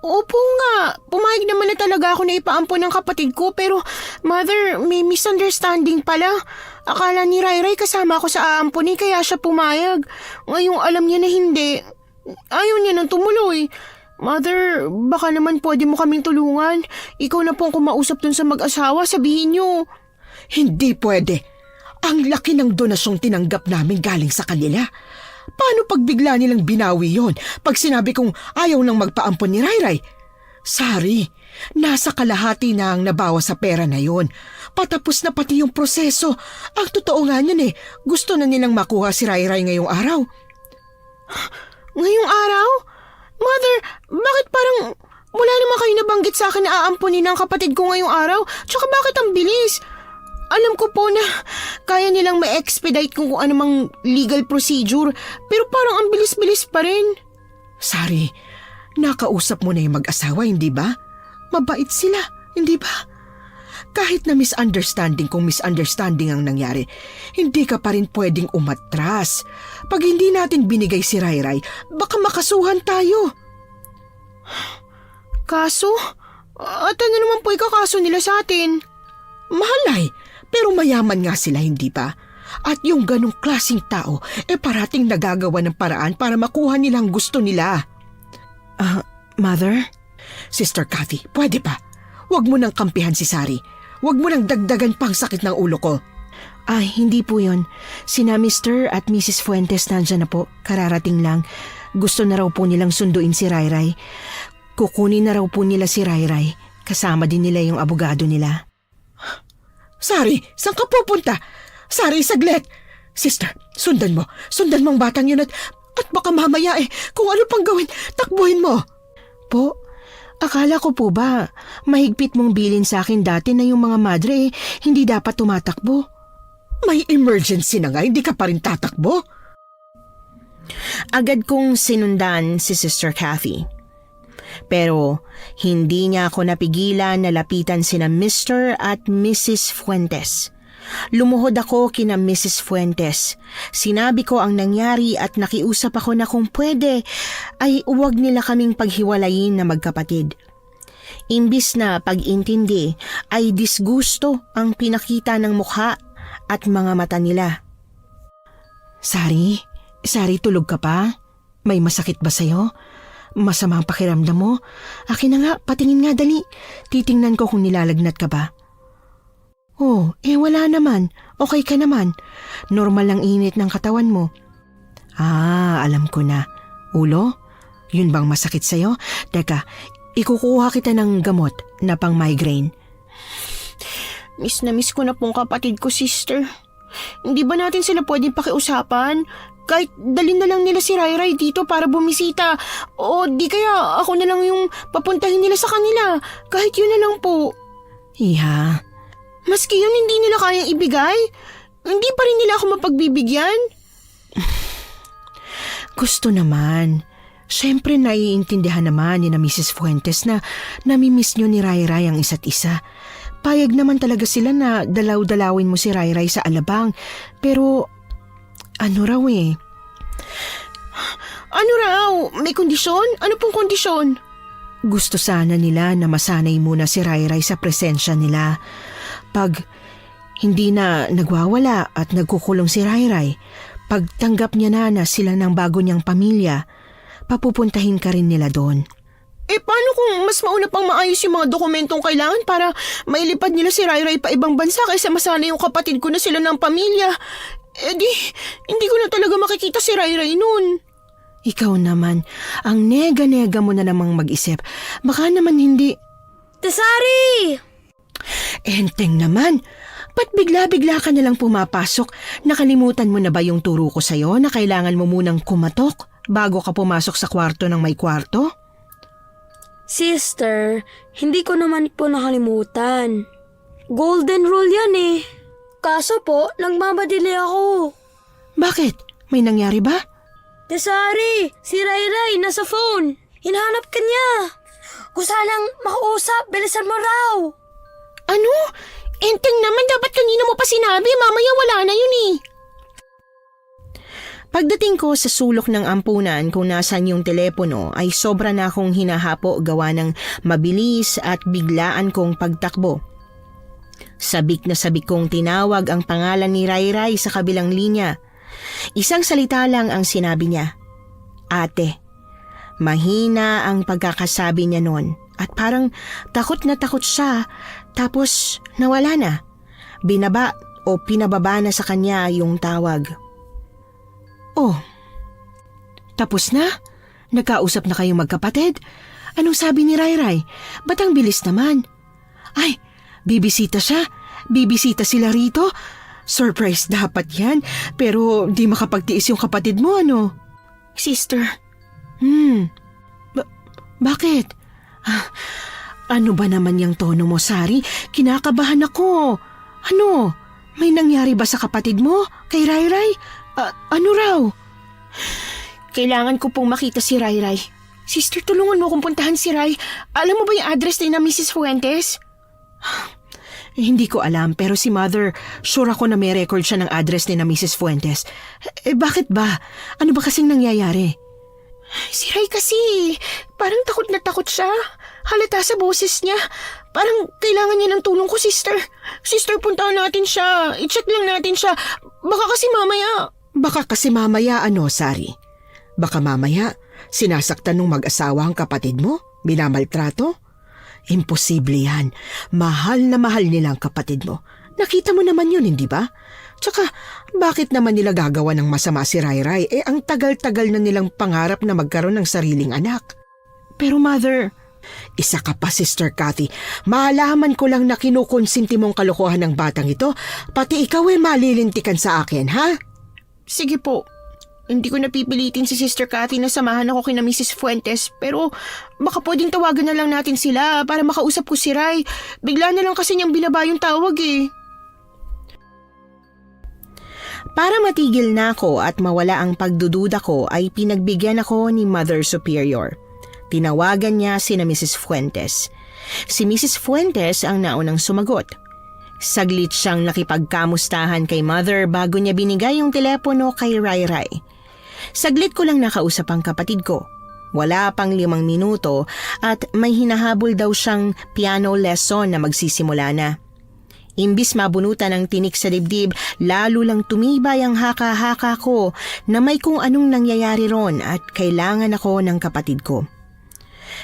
A: Opo nga, pumayag naman na talaga ako na ipaampon ng kapatid ko pero Mother, may misunderstanding pala. Akala ni Ray kasama ako sa aamponin kaya siya pumayag. Ngayong alam niya na hindi. Ayaw niya nang tumuloy. Mother, baka naman pwede mo kaming tulungan. Ikaw na po ang kumausap dun sa mag-asawa, sabihin niyo.
E: Hindi pwede. Ang laki ng donasyong tinanggap namin galing sa kanila. Paano pag bigla nilang binawi yon pag sinabi kong ayaw nang magpaampon ni Ray? Sari, nasa kalahati na ang nabawa sa pera na yon. Patapos na pati yung proseso. Ang totoo nga niyan gusto na nilang makuha si Ray ngayong araw.
A: Ngayong araw? Mother, bakit parang wala naman kayo nabanggit sa akin na aamponin ng kapatid ko ngayong araw? Tsaka bakit ang bilis? Alam ko po na kaya nilang ma-expedite kung anumang legal procedure, pero parang ang bilis-bilis pa rin.
E: Sari, nakausap mo na yung mag-asawa, hindi ba? Mabait sila, hindi ba? Kahit na misunderstanding kung misunderstanding ang nangyari, hindi ka pa rin pwedeng umatras. Pag hindi natin binigay si Ray, baka makasuhan tayo.
A: Kaso? At ano naman po ikakaso nila sa atin?
E: Mahalay, Pero mayaman nga sila, hindi ba? At yung ganong klaseng tao, parating nagagawa ng paraan para makuha nilang gusto nila.
A: Mother?
E: Sister Cathy, pwede ba? Huwag mo nang kampihan si Sari. Huwag mo nang dagdagan pang sakit ng ulo ko.
A: Ay, hindi po yun. Sina Mr. at Mrs. Fuentes nandyan na po. Kararating lang. Gusto na raw po nilang sunduin si Rayray. Kukunin na raw po nila si Rayray. Kasama din nila yung abogado nila.
E: Sari, saan ka pupunta? Sari, saglit! Sister, sundan mo. Sundan mo ang batang yun at baka mamaya kung ano pang gawin, takbuhin mo.
A: Po, akala ko po ba, mahigpit mong bilin sa akin dati na yung mga madre hindi dapat tumatakbo?
E: May emergency na nga, hindi ka pa rin tatakbo?
A: Agad kong sinundan si Sister Cathy. Pero hindi niya ako napigilan na lapitan sina Mr. at Mrs. Fuentes. Lumuhod ako kina Mrs. Fuentes. Sinabi ko ang nangyari at nakiusap ako na kung pwede ay huwag nila kaming paghiwalayin na magkapatid. Imbis na pag-intindi ay disgusto ang pinakita ng mukha at mga mata nila. Sari, tulog ka pa? May masakit ba sa'yo? Masama ang pakiramdam mo? Akin na nga, patingin nga dali. Titingnan ko kung nilalagnat ka ba. Oh, wala naman. Okay ka naman. Normal lang init ng katawan mo. Alam ko na. Ulo? Yun bang masakit sa'yo? Teka, ikukuha kita ng gamot na pang migraine. Miss na miss ko na pong kapatid ko, sister. Hindi ba natin sila pwedeng pakiusapan? Kahit dalhin na lang nila si Rayray dito para bumisita. O di kaya ako na lang yung papuntahin nila sa kanila. Kahit yun na lang po. Iha, maski yun hindi nila kayang ibigay, hindi pa rin nila ako mapagbibigyan. Gusto naman. Siyempre naiintindihan naman ni na Mrs. Fuentes na namimiss nyo ni Rayray ang isa't isa. Payag naman talaga sila na dalaw-dalawin mo si Rayray sa alabang. Pero ano raw Ano raw? May kondisyon? Ano pong kondisyon? Gusto sana nila na masanay muna si Rayray sa presensya nila. Pag hindi na nagwawala at nagkukulong si Rayray, pagtanggap niya na sila ng bago niyang pamilya, papupuntahin ka rin nila doon. Paano kung mas mauna pang maayos yung mga dokumentong kailangan para mailipad nila si Rayray pa ibang bansa kaysa masanay yung kapatid ko na sila ng pamilya? Hindi ko na talaga makikita si Rayray noon. Ikaw naman, ang nega-nega mo na namang mag-isip. Baka naman hindi.
C: Tesari!
A: Enteng naman, ba't bigla-bigla ka nalang pumapasok? Nakalimutan mo na ba yung turo ko sa'yo na kailangan mo munang kumatok bago ka pumasok sa kwarto ng may kwarto?
C: Sister, hindi ko naman po nakalimutan. Golden rule yan Kaso po, nagmamadali ako.
A: Bakit? May nangyari ba?
C: Tesari, si Rayray nasa phone. Hinahanap ka niya. Kung sanang makausap, bilisan mo raw.
A: Ano? Enteng naman, dapat kanina mo pa sinabi. Mamaya wala na yun Pagdating ko sa sulok ng ampunan kung nasan yung telepono ay sobra na akong hinahapo gawa ng mabilis at biglaan kong pagtakbo. Sabik na sabik kong tinawag ang pangalan ni Rayray sa kabilang linya. Isang salita lang ang sinabi niya. Ate. Mahina ang pagkakasabi niya noon at parang takot na takot siya tapos nawala na. Binaba o pinababa na sa kanya yung tawag. Oh, tapos na? Nagkausap na kayong magkapatid? Anong sabi ni Rayray? Ba't ang bilis naman? Ay, bibisita siya? Bibisita sila rito? Surprise dapat yan, pero di makapagtiis yung kapatid mo, ano? Sister. Bakit? Ano ba naman yung tono mo, Sari? Kinakabahan ako. Ano? May nangyari ba sa kapatid mo? Kay Rayray? Ano raw? Kailangan ko pong makita si Rayray. Sister, tulungan mo kong puntahan si Ray. Alam mo ba yung address ni na Mrs. Fuentes? Hindi ko alam, pero si Mother, sure ako na may record siya ng address ni na Mrs. Fuentes. Bakit ba? Ano ba kasing nangyayari? Si Ray kasi, parang takot na takot siya.
E: Halata sa boses niya. Parang kailangan niya ng tulong ko, sister. Sister, puntahan natin siya. I-check lang natin siya. Baka kasi mamaya ano, Sari? Baka mamaya sinasaktan ng mag-asawa ang kapatid mo? Minamaltrato? Imposible yan. Mahal na mahal nila ang kapatid mo. Nakita mo naman yun, hindi ba? Tsaka, bakit naman nila gagawa ng masama si Rayray? Ang tagal-tagal na nilang pangarap na magkaroon ng sariling anak. Pero mother, isa ka pa, Sister Cathy. Maalaman ko lang na kinukonsinti mong kalokohan ng batang ito. Pati ikaw malilintikan sa akin, ha? Sige po. Hindi ko napipilitin si Sister Cathy na samahan ako kina Mrs. Fuentes, pero baka pwedeng tawagan na lang natin sila para makausap ko si Ray. Bigla na lang kasi niyang binaba yung tawag eh.
A: Para matigil na ako at mawala ang pagdududa ko ay pinagbigyan ako ni Mother Superior. Tinawagan niya sina Mrs. Fuentes. Si Mrs. Fuentes ang naunang sumagot. Saglit siyang nakipagkamustahan kay Mother bago niya binigay yung telepono kay Rayray. Saglit ko lang nakausap ang kapatid ko. Wala pang 5 minuto at may hinahabol daw siyang piano lesson na magsisimula na. Imbis mabunutan ng tinik sa dibdib, lalo lang tumibay ang haka-haka ko na may kung anong nangyayari ron at kailangan ako ng kapatid ko.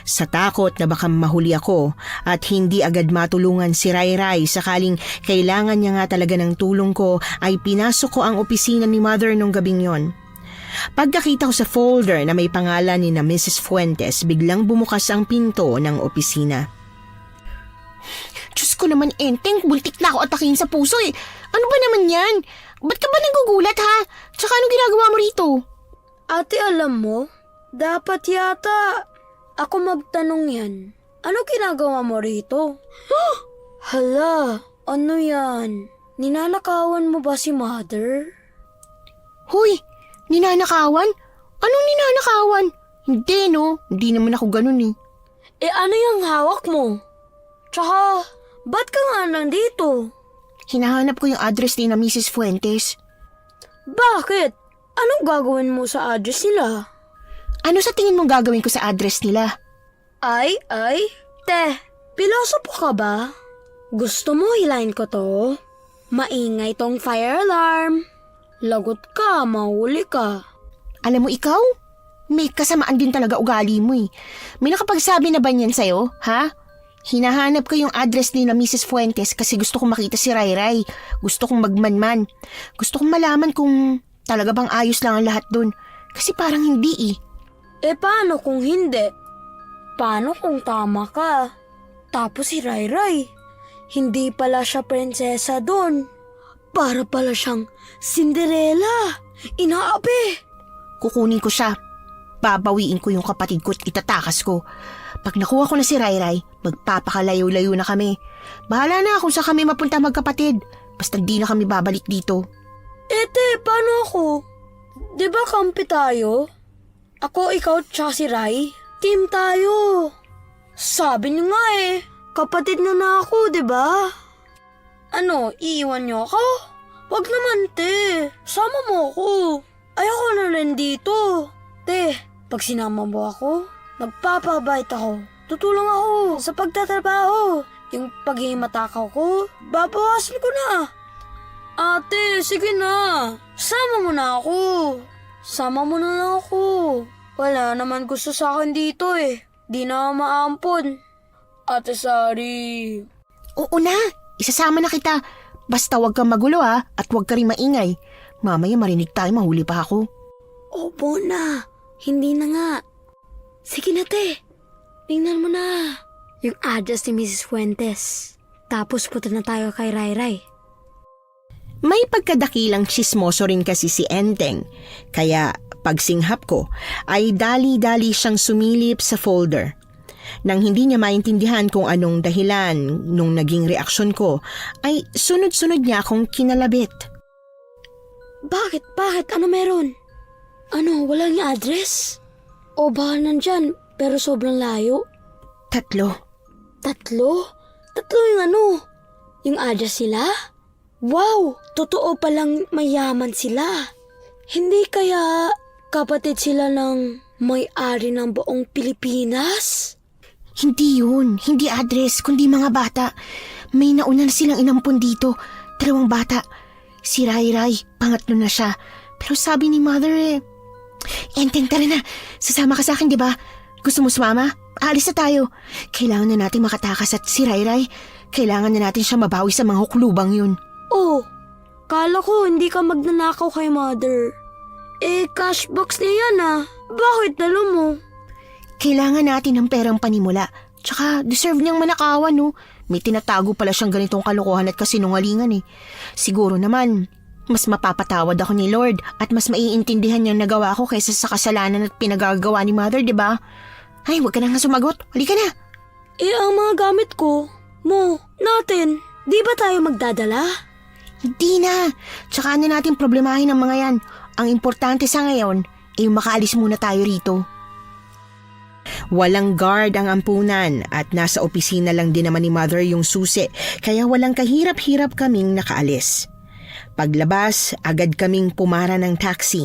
A: Sa takot na baka mahuli ako at hindi agad matulungan si Rayray sakaling kailangan niya nga talaga ng tulong ko, ay pinasok ko ang opisina ni Mother nung gabing yon. Pagkakita ko sa folder na may pangalan ni na Mrs. Fuentes, biglang bumukas ang pinto ng opisina.
D: Diyos ko naman, Enteng, buntik na ako atakin sa puso eh. Ano ba naman yan? Ba't ka ba nagugulat ha? Tsaka ano ginagawa mo rito?
C: Ate, alam mo, dapat yata ako magtanong yan. Ano ginagawa mo rito? Hala, ano yan? Ninanakawan mo ba si Mother?
D: Hoy, ninanakawan? Anong ninanakawan? Hindi no, hindi naman ako ganun eh.
C: Ano yung hawak mo? Tsaka, ba't ka nga nandito?
D: Hinahanap ko yung address ni na Mrs. Fuentes.
C: Bakit? Anong gagawin mo sa address nila?
D: Ano sa tingin mong gagawin ko sa address nila?
C: Ay, te, pilosopo ka ba? Gusto mo hilahin ko to? Maingay tong fire alarm. Lagot ka, mahuli ka.
D: Alam mo ikaw, may kasamaan din talaga ugali mo eh. May nakapagsabi na ba niyan sa'yo, ha? Hinahanap ko yung address ni na Mrs. Fuentes kasi gusto kong makita si Rayray. Gusto kong magmanman. Gusto kong malaman kung talaga bang ayos lang ang lahat dun. Kasi parang hindi eh.
C: Paano kung hindi? Paano kung tama ka? Tapos si Rayray, hindi pala siya prinsesa dun. Para pala siyang Cinderella. Inaapi.
D: Kukunin ko siya. Babawiin ko yung kapatid ko at itatakas ko. Pag nakuha ko na si Rayray, magpapakalayo-layo na kami. Bahala na kung saan kami mapunta magkapatid. Basta di na kami babalik dito.
C: Te, paano ako? Di ba kampi tayo? Ako, ikaw, tsaka si Ray. Team tayo. Sabi niyo nga kapatid na ako, di ba? Ano, iiwan niyo ako? Wag naman, te. Sama mo ako. Ayoko na rin dito. Te, pag sinama mo ako, magpapabait ako. Tutulong ako sa pagtatrabaho. Yung paghimatakaw ko, babawasan ko na. Ate, sige na. Sama mo na ako. Sama mo na lang ako. Wala naman gusto sa akin dito Di na maampon. Ate Sari.
D: Oo na, isasama na kita. Basta wag kang magulo ha, at wag ka rin maingay. Mamaya marinig tayo, mahuli pa ako.
C: Opo na. Hindi na nga. Sige na, te. Tingnan mo na. Yung address ni Mrs. Fuentes. Tapos punta na tayo kay Rayray.
A: May pagkadakilang tsismoso rin kasi si Enteng, kaya pagsinghap ko ay dali-dali siyang sumilip sa folder. Nang hindi niya maintindihan kung anong dahilan nung naging reaksyon ko, ay sunod-sunod niya akong kinalabit.
C: Bakit? Ano meron? Ano, walang address? O baka nandyan, pero sobrang layo?
D: 3.
C: 3? 3 yung ano? Yung address nila? Wow! Totoo palang mayaman sila. Hindi kaya kapatid sila ng may-ari ng buong Pilipinas?
A: Hindi yun. Hindi address, kundi mga bata. May nauna na silang inampun dito. 2 bata. Si Rai Rai, pangatlo na siya. Pero sabi ni Mother Enteng, tara na. Sasama ka sa akin, di ba? Gusto mo sumama? Aalis na tayo. Kailangan na natin makatakas at si Rai Rai. Kailangan na natin siya mabawi sa mga huklubang yun.
C: Oh, kala ko hindi ka magnanakaw kay Mother. Cash box niya yan ah. Bakit dalo mo?
A: Kailangan natin ng perang panimula. Tsaka deserve niyang manakawan, no? May tinatago pala siyang ganitong kalokohan at kasinungalingan Siguro naman, mas mapapatawad ako ni Lord at mas maiintindihan niyang nagawa ko kaysa sa kasalanan at pinagagawa ni Mother, di ba? Ay, huwag ka na nga sumagot. Halika na.
C: Ang mga gamit ko, natin, di ba tayo magdadala?
A: Hindi na. Tsaka na natin problemahin ang mga yan. Ang importante sa ngayon ay makaalis muna tayo rito. Walang guard ang ampunan at nasa opisina lang din naman ni Mother yung susi, kaya walang kahirap-hirap kaming nakaalis. Paglabas, agad kaming pumara ng taxi.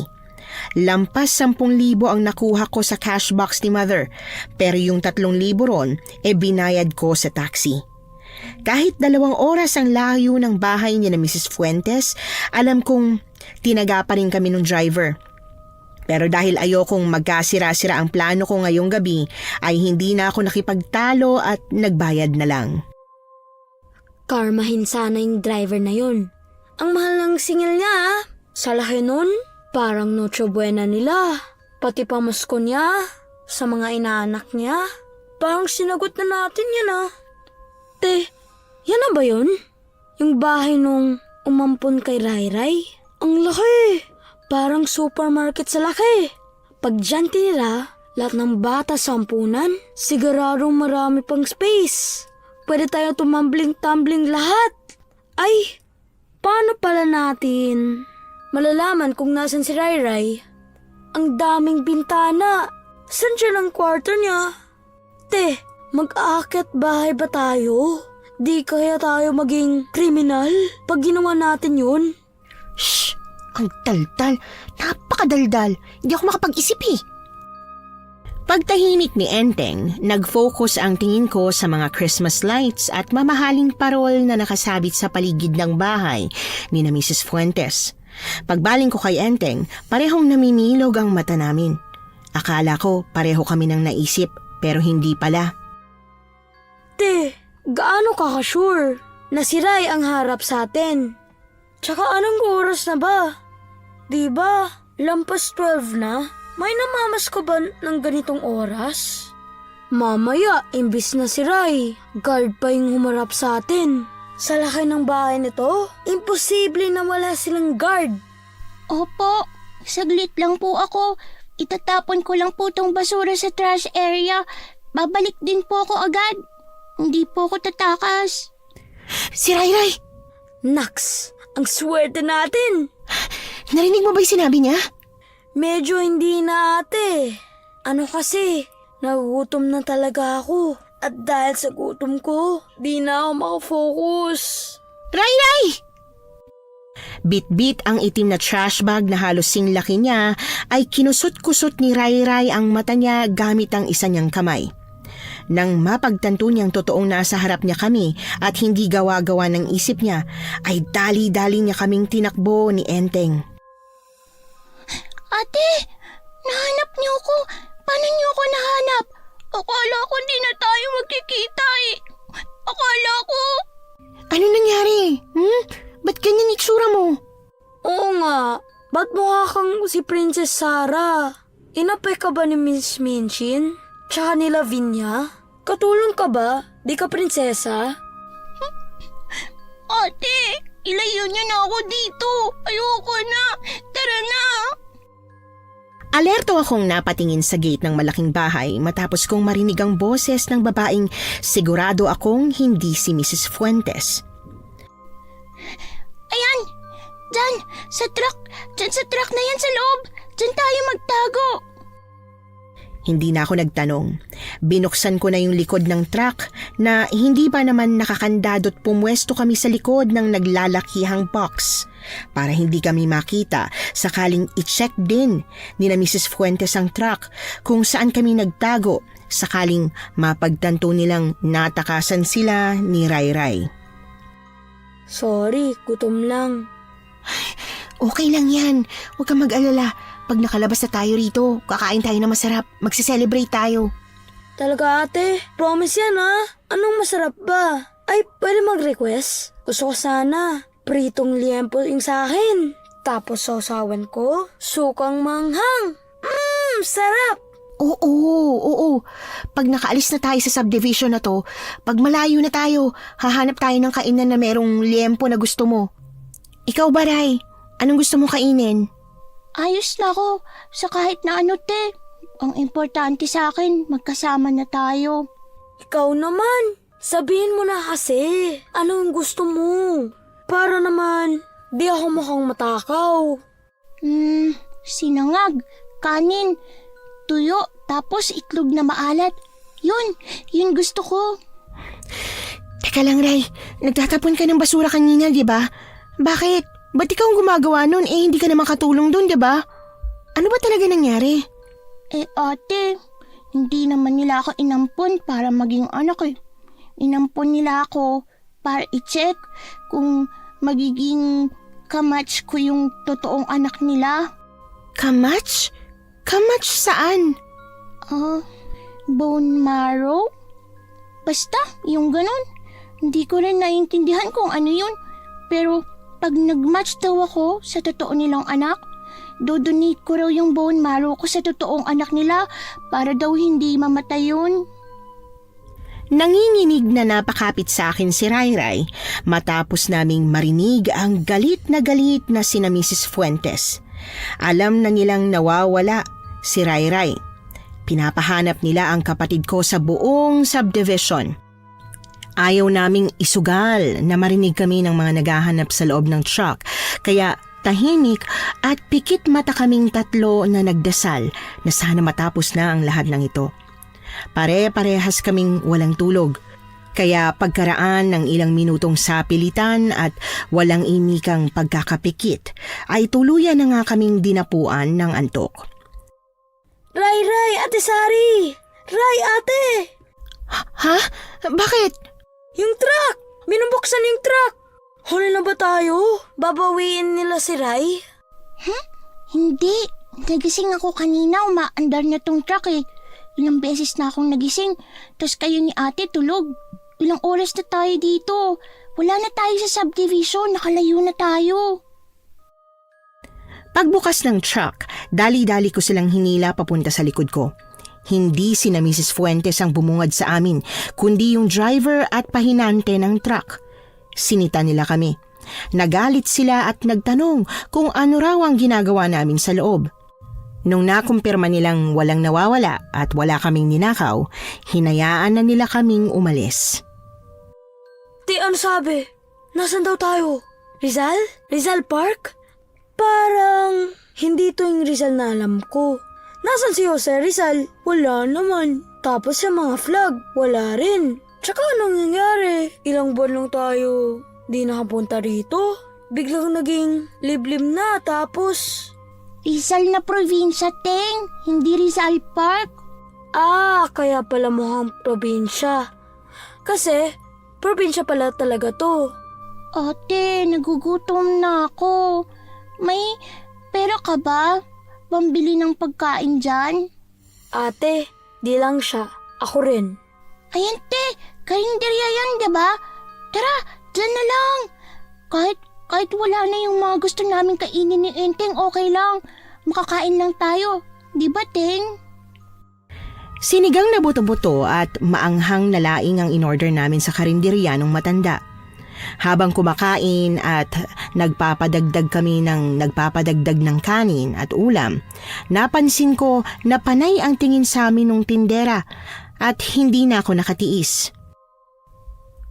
A: Lampas 10,000 ang nakuha ko sa cash box ni Mother, pero yung 3,000 ron binayad ko sa taxi. Kahit 2 oras ang layo ng bahay niya na Mrs. Fuentes, alam kong tinaga pa rin kami ng driver. Pero dahil ayokong magkasira-sira ang plano ko ngayong gabi, ay hindi na ako nakipagtalo at nagbayad na lang.
C: Karmahin sana yung driver na yun. Ang mahal ng singil niya ah. Sa laki nun, parang Noche Buena nila. Pati pamasko niya, sa mga inaanak niya. Parang sinagot na natin yan ah. Te, yan na ba yun? Yung bahay nung umampon kay Rai Rai? Ang laki! Parang supermarket sa laki. Pag dyan tinira, lahat ng bata sa ampunan, siguradong marami pang space. Pwede tayo tumambling-tumbling lahat. Ay, paano pala natin malalaman kung nasan si Rai Rai? Ang daming bintana. Saan siya ng kwarto niya? Te, mag-aakyat bahay ba tayo? Di kaya tayo maging kriminal pag ginawa natin yun?
A: Shh! Ang daldal. Napakadaldal. Hindi ako makapag-isip Pagtahimik ni Enteng, nag-focus ang tingin ko sa mga Christmas lights at mamahaling parol na nakasabit sa paligid ng bahay ni na Mrs. Fuentes. Pagbaling ko kay Enteng, parehong namimilog ang mata namin. Akala ko pareho kami ng naisip, pero hindi pala.
C: Te, gaano ka ka-sure na si Rai ang harap sa atin? Tsaka anong oras na ba? Diba, lampas 12 na? May namamas ko ba ng ganitong oras? Mamaya, imbis na si Rai, guard pa yung humarap sa atin. Sa laki ng bahay nito, imposible na wala silang guard.
D: Opo, saglit lang po ako. Itatapon ko lang po tong basura sa trash area. Babalik din po ako agad. Hindi po ako tatakas.
A: Si Rai Rai!
C: Naks, ang swerte natin!
A: Narinig mo ba yung sinabi niya?
C: Medyo hindi na ate. Ano kasi, nagugutom na talaga ako. At dahil sa gutom ko, di na ako makafocus.
A: Rai Rai! Bit-bit ang itim na trash bag na halos singlaki niya ay kinusot-kusot ni Rai Rai ang mata niya gamit ang isa niyang kamay. Nang mapagtanto niyang totoong nasa harap niya kami at hindi gawa-gawa ng isip niya, ay dali-dali niya kaming tinakbo ni Enteng.
D: Ate, nahanap niyo ako. Paano niyo ako nahanap? Akala ko hindi na tayo magkikita Akala ko...
A: Ano nangyari? Ba't ganyan itsura mo?
C: Oo nga, ba't mukha kang si Princess Sarah? Inapay ka ba ni Miss Minchin? Tsaka ni Lavinia? Katulong ka ba? Di ka prinsesa?
D: Ate, ilayo niyo na ako dito. Ayoko na. Tara na.
A: Alerto akong napatingin sa gate ng malaking bahay matapos kong marinig ang boses ng babaeng sigurado akong hindi si Mrs. Fuentes.
D: Ayan, dyan, sa truck. Dyan sa truck na yan sa loob. Dyan tayo magtago.
A: Hindi na ako nagtanong. Binuksan ko na yung likod ng truck na hindi pa naman nakakandado't pumwesto kami sa likod ng naglalakihang box para hindi kami makita sakaling i-check din ni na Mrs. Fuentes ang truck kung saan kami nagtago sakaling mapagtanto nilang natakasan sila ni Rayray.
C: Sorry, gutom lang.
A: Okay lang yan. Huwag kang mag-alala. Pag nakalabas na tayo rito, kakain tayo na masarap. Magse-celebrate tayo.
C: Talaga ate, promise yan ha. Anong masarap ba? Ay, pwede mag-request? Gusto ko sana pritong liempo yung sa akin. Tapos sausawan ko, sukang manghang. Sarap!
A: Oo. Pag nakaalis na tayo sa subdivision na to, pag malayo na tayo, hahanap tayo ng kainan na merong liempo na gusto mo. Ikaw ba, Ray? Anong gusto mo kainin?
D: Ayos na ako sa kahit na ano, te. Ang importante sa akin, magkasama na tayo.
C: Ikaw naman, sabihin mo na kasi. Anong gusto mo? Para naman, di ako mukhang matakaw.
D: Sinangag, kanin, tuyo, tapos itlog na maalat. Yun gusto ko.
A: Teka lang, Ray. Nagtatapon ka ng basura kanina, di ba? Bakit? Ba't ikaw ang gumagawa nun? Hindi ka naman katulong dun, di ba? Ano ba talaga nangyari?
D: Ate, hindi naman nila ako inampon para maging anak eh. Inampon nila ako para i-check kung magiging kamatch ko yung totoong anak nila.
A: Kamatch? Kamatch saan?
D: Bone marrow? Basta, yung ganun. Hindi ko rin naiintindihan kung ano yun. Pero pag nag-match daw ako sa totoo nilang anak, dodonate ko raw yung bone marrow ko sa totoong anak nila para daw hindi mamatay yun.
A: Nanginginig na napakapit sa akin si Rayray matapos naming marinig ang galit na sina Mrs. Fuentes. Alam na nilang nawawala si Rayray. Pinapahanap nila ang kapatid ko sa buong subdivision. Ayaw naming isugal na marinig kami ng mga naghahanap sa loob ng truck, kaya tahimik at pikit mata kaming tatlo na nagdasal na sana matapos na ang lahat ng ito. Pare-parehas kaming walang tulog, kaya pagkaraan ng ilang minutong sapilitan at walang imikang pagkakapikit ay tuluyan na nga kaming dinapuan ng antok.
C: Ray, Ate Sari! Ray, ate!
A: Ha? Bakit?
C: Yung truck! Binubuksan yung truck! Huli na ba tayo? Babawiin nila si Ray?
D: Hindi. Nagising ako kanina, umaandar na tong truck eh. Ilang beses na akong nagising, tas kayo ni ate tulog. Ilang oras na tayo dito. Wala na tayo sa subdivision, nakalayo na tayo.
A: Pagbukas ng truck, dali-dali ko silang hinila papunta sa likod ko. Hindi sina Mrs. Fuentes ang bumungad sa amin, kundi yung driver at pahinante ng truck. Sinita nila kami. Nagalit sila at nagtanong kung ano raw ang ginagawa namin sa loob. Nung nakumpirma nilang walang nawawala at wala kaming ninakaw, hinayaan na nila kaming umalis.
C: Ano sabi? Nasaan daw tayo? Rizal? Rizal Park? Parang hindi to yung Rizal na alam ko. Nasaan si Jose Rizal? Wala naman. Tapos yung mga flag, wala rin. Tsaka anong nangyari? Ilang buwan lang tayo di nakapunta rito. Biglang naging liblib na tapos...
D: Rizal na probinsya, Teng. Hindi Rizal Park.
C: Kaya pala mukhang probinsya. Kasi, probinsya pala talaga to.
D: Ate, nagugutom na ako. May pera ka ba? Pambili ng pagkain dyan?
C: Ate, di lang siya. Ako rin.
D: Ayan, te. Karinderya yan, diba? Tara, dyan na lang. Kahit wala na yung mga gusto namin kainin ni Enteng, okay lang. Makakain lang tayo. Di ba, Teng?
A: Sinigang na buto-buto at maanghang na laing ang in-order namin sa karinderya ng matanda. Habang kumakain at nagpapadagdag ng kanin at ulam, napansin ko na panay ang tingin sa amin ng tindera at hindi na ako nakatiis.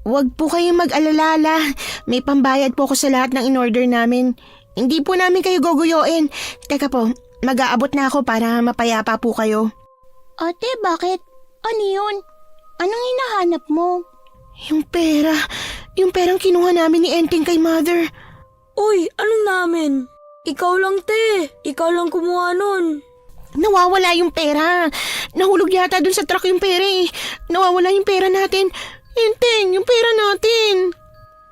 A: Huwag po kayong mag-alala, may pambayad po ko sa lahat ng in-order namin. Hindi po namin kayo guguyoin. Teka po, mag-aabot na ako para mapayapa po kayo.
D: Ate, bakit? Ano yun? Anong hinahanap mo?
A: Yung pera. Yung perang kinuha namin ni Enteng kay Mother.
C: Uy, anong namin? Ikaw lang, te. Ikaw lang kumuha nun.
A: Nawawala yung pera. Nahulog yata dun sa truck yung pera eh. Nawawala yung pera natin. Enteng, yung pera natin.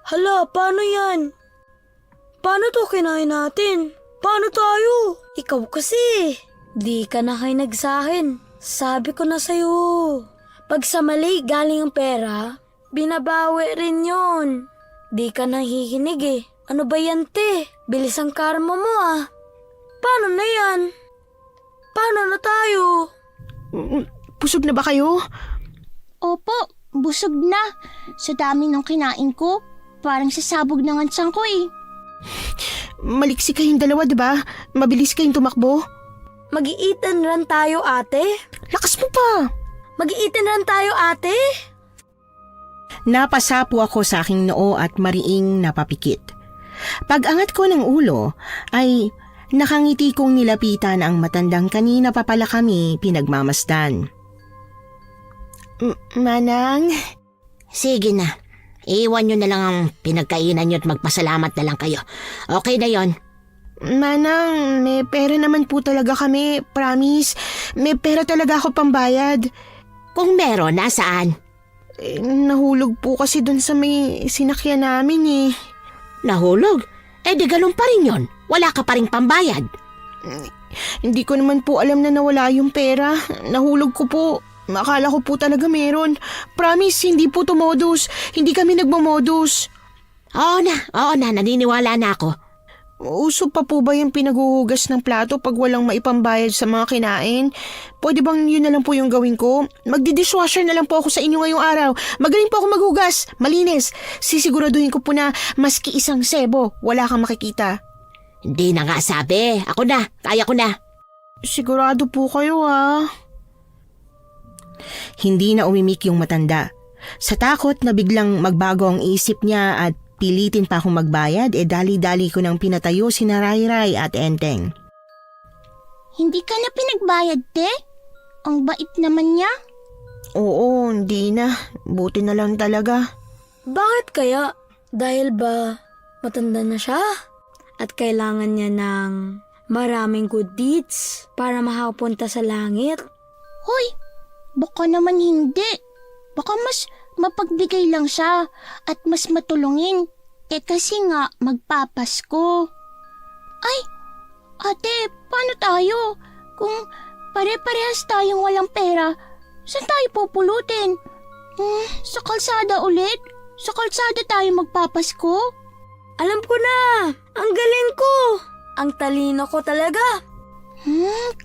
C: Hala, paano yan? Paano to kinain natin? Paano tayo? Ikaw kasi. Di ka na kayo nagsahin. Sabi ko na sa'yo. Pag sa mali galing ang pera, binabawi rin yon. Di ka nahihinig eh. Ano ba yan, te? Bilis ang karma mo ah. Paano na yan? Paano na tayo?
A: Busog na ba kayo?
D: Opo, busog na. Sa dami ng kinain ko, parang sasabog na ang tiyan ko eh.
A: Maliksi kayong dalawa, diba? Mabilis kayong tumakbo.
C: Mag-i-eat and run tayo, ate?
A: Lakas mo pa!
C: Mag-i-eat and run tayo, ate?
A: Napasapo ako sa aking noo at mariing napapikit. Pag-angat ko ng ulo ay nakangiti kong nilapitan ang matandang kanina pa pala kami pinagmamasdan. Manang?
B: Sige na. Iwan nyo na lang ang pinagkainan nyo at magpasalamat na lang kayo. Okay na yon.
A: Manang, may pera naman po talaga kami, promise. May pera talaga ako pambayad.
B: Kung meron, nasaan?
A: Nahulog po kasi dun sa may sinakyan namin eh.
B: Nahulog? Di ganun pa rin yon. Wala ka pa rin pambayad.
A: Hindi ko naman po alam na nawala yung pera. Nahulog ko po. Akala ko po talaga meron. Promise, hindi po tumodus. Hindi kami nagmamodus.
B: Oo na, naniniwala na ako.
A: Uso pa po ba yung pinaghuhugas ng plato pag walang maipambayad sa mga kinain? Pwede bang yun na lang po yung gawin ko? Magdi-dishwasher na lang po ako sa inyo ngayong araw. Magaling po ako maghugas. Malinis. Sisiguraduhin ko po na maski isang sebo, wala kang makikita.
B: Hindi na nga sabi. Ako na, kaya ko na.
A: Sigurado po kayo ah. Hindi na umimik yung matanda. Sa takot na biglang magbago ang isip niya at pilitin pa akong magbayad, dali-dali ko nang pinatayo si Rayray at Enteng.
D: Hindi ka na pinagbayad, te? Ang bait naman niya.
A: Oo, hindi na. Buti na lang talaga.
C: Bakit kaya? Dahil ba matanda na siya? At kailangan niya ng maraming good deeds para makapunta sa langit?
D: Hoy, baka naman hindi. Baka mas mapagbigay lang siya at mas matulungin. Kasi nga magpapasko. Ay, ate, paano tayo? Kung pare-parehas tayong walang pera, saan tayo pupulutin? Sa kalsada ulit? Sa kalsada tayo magpapasko?
C: Alam ko na! Ang galing ko! Ang talino ko talaga!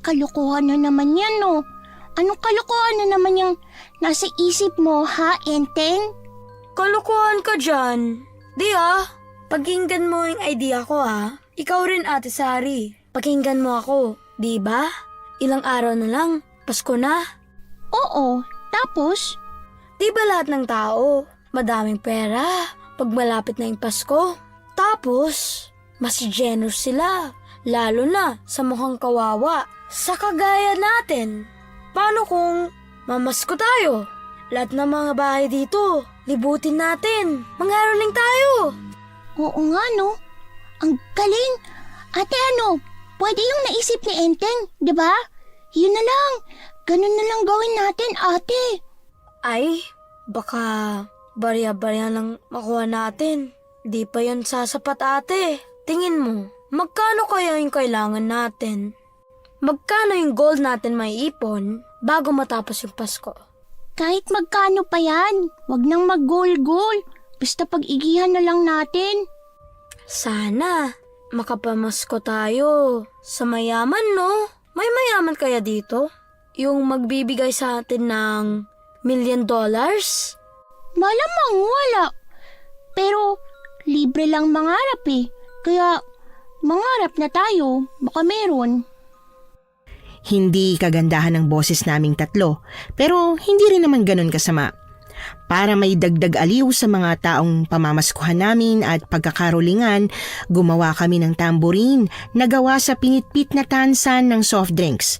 D: Kalokohan na naman yan, no? Anong kalokohan na naman yung nasa isip mo, ha, Enteng?
C: Kalokohan ka dyan. Di pakinggan mo yung idea ko Ikaw rin, Ate Sari. Pakinggan mo ako, di ba? Ilang araw na lang, Pasko na.
D: Oo, tapos?
C: Di ba lahat ng tao, madaming pera pag malapit na yung Pasko? Tapos, mas generous sila, lalo na sa mukhang kawawa. Sa kagaya natin, paano kung mamasko tayo? Lahat ng mga bahay dito, libutin natin. Mangaroling tayo.
D: Oo nga, no? Ang galing! Ate, pwede yung naisip ni Enteng, di ba? Yun na lang. Ganun na lang gawin natin, ate.
C: Ay, baka barya-barya lang makuha natin. Di pa yun sasapat, ate. Tingin mo, magkano kaya yung kailangan natin? Magkano yung gold natin may ipon bago matapos yung Pasko?
D: Kahit magkano pa yan, wag nang mag-goal-goal. Basta pag-igihan na lang natin.
C: Sana makapamasko tayo sa mayaman, no? May mayaman kaya dito? Yung magbibigay sa atin ng $1 million?
D: Malamang wala. Pero libre lang mangarap eh. Kaya mangarap na tayo, baka meron.
A: Hindi kagandahan ng boses naming tatlo, pero hindi rin naman ganun kasama. Para may dagdag aliw sa mga taong pamamaskuhan namin at pagkakarolingan, gumawa kami ng tamborin na gawa sa pinitpit na tansan ng soft drinks.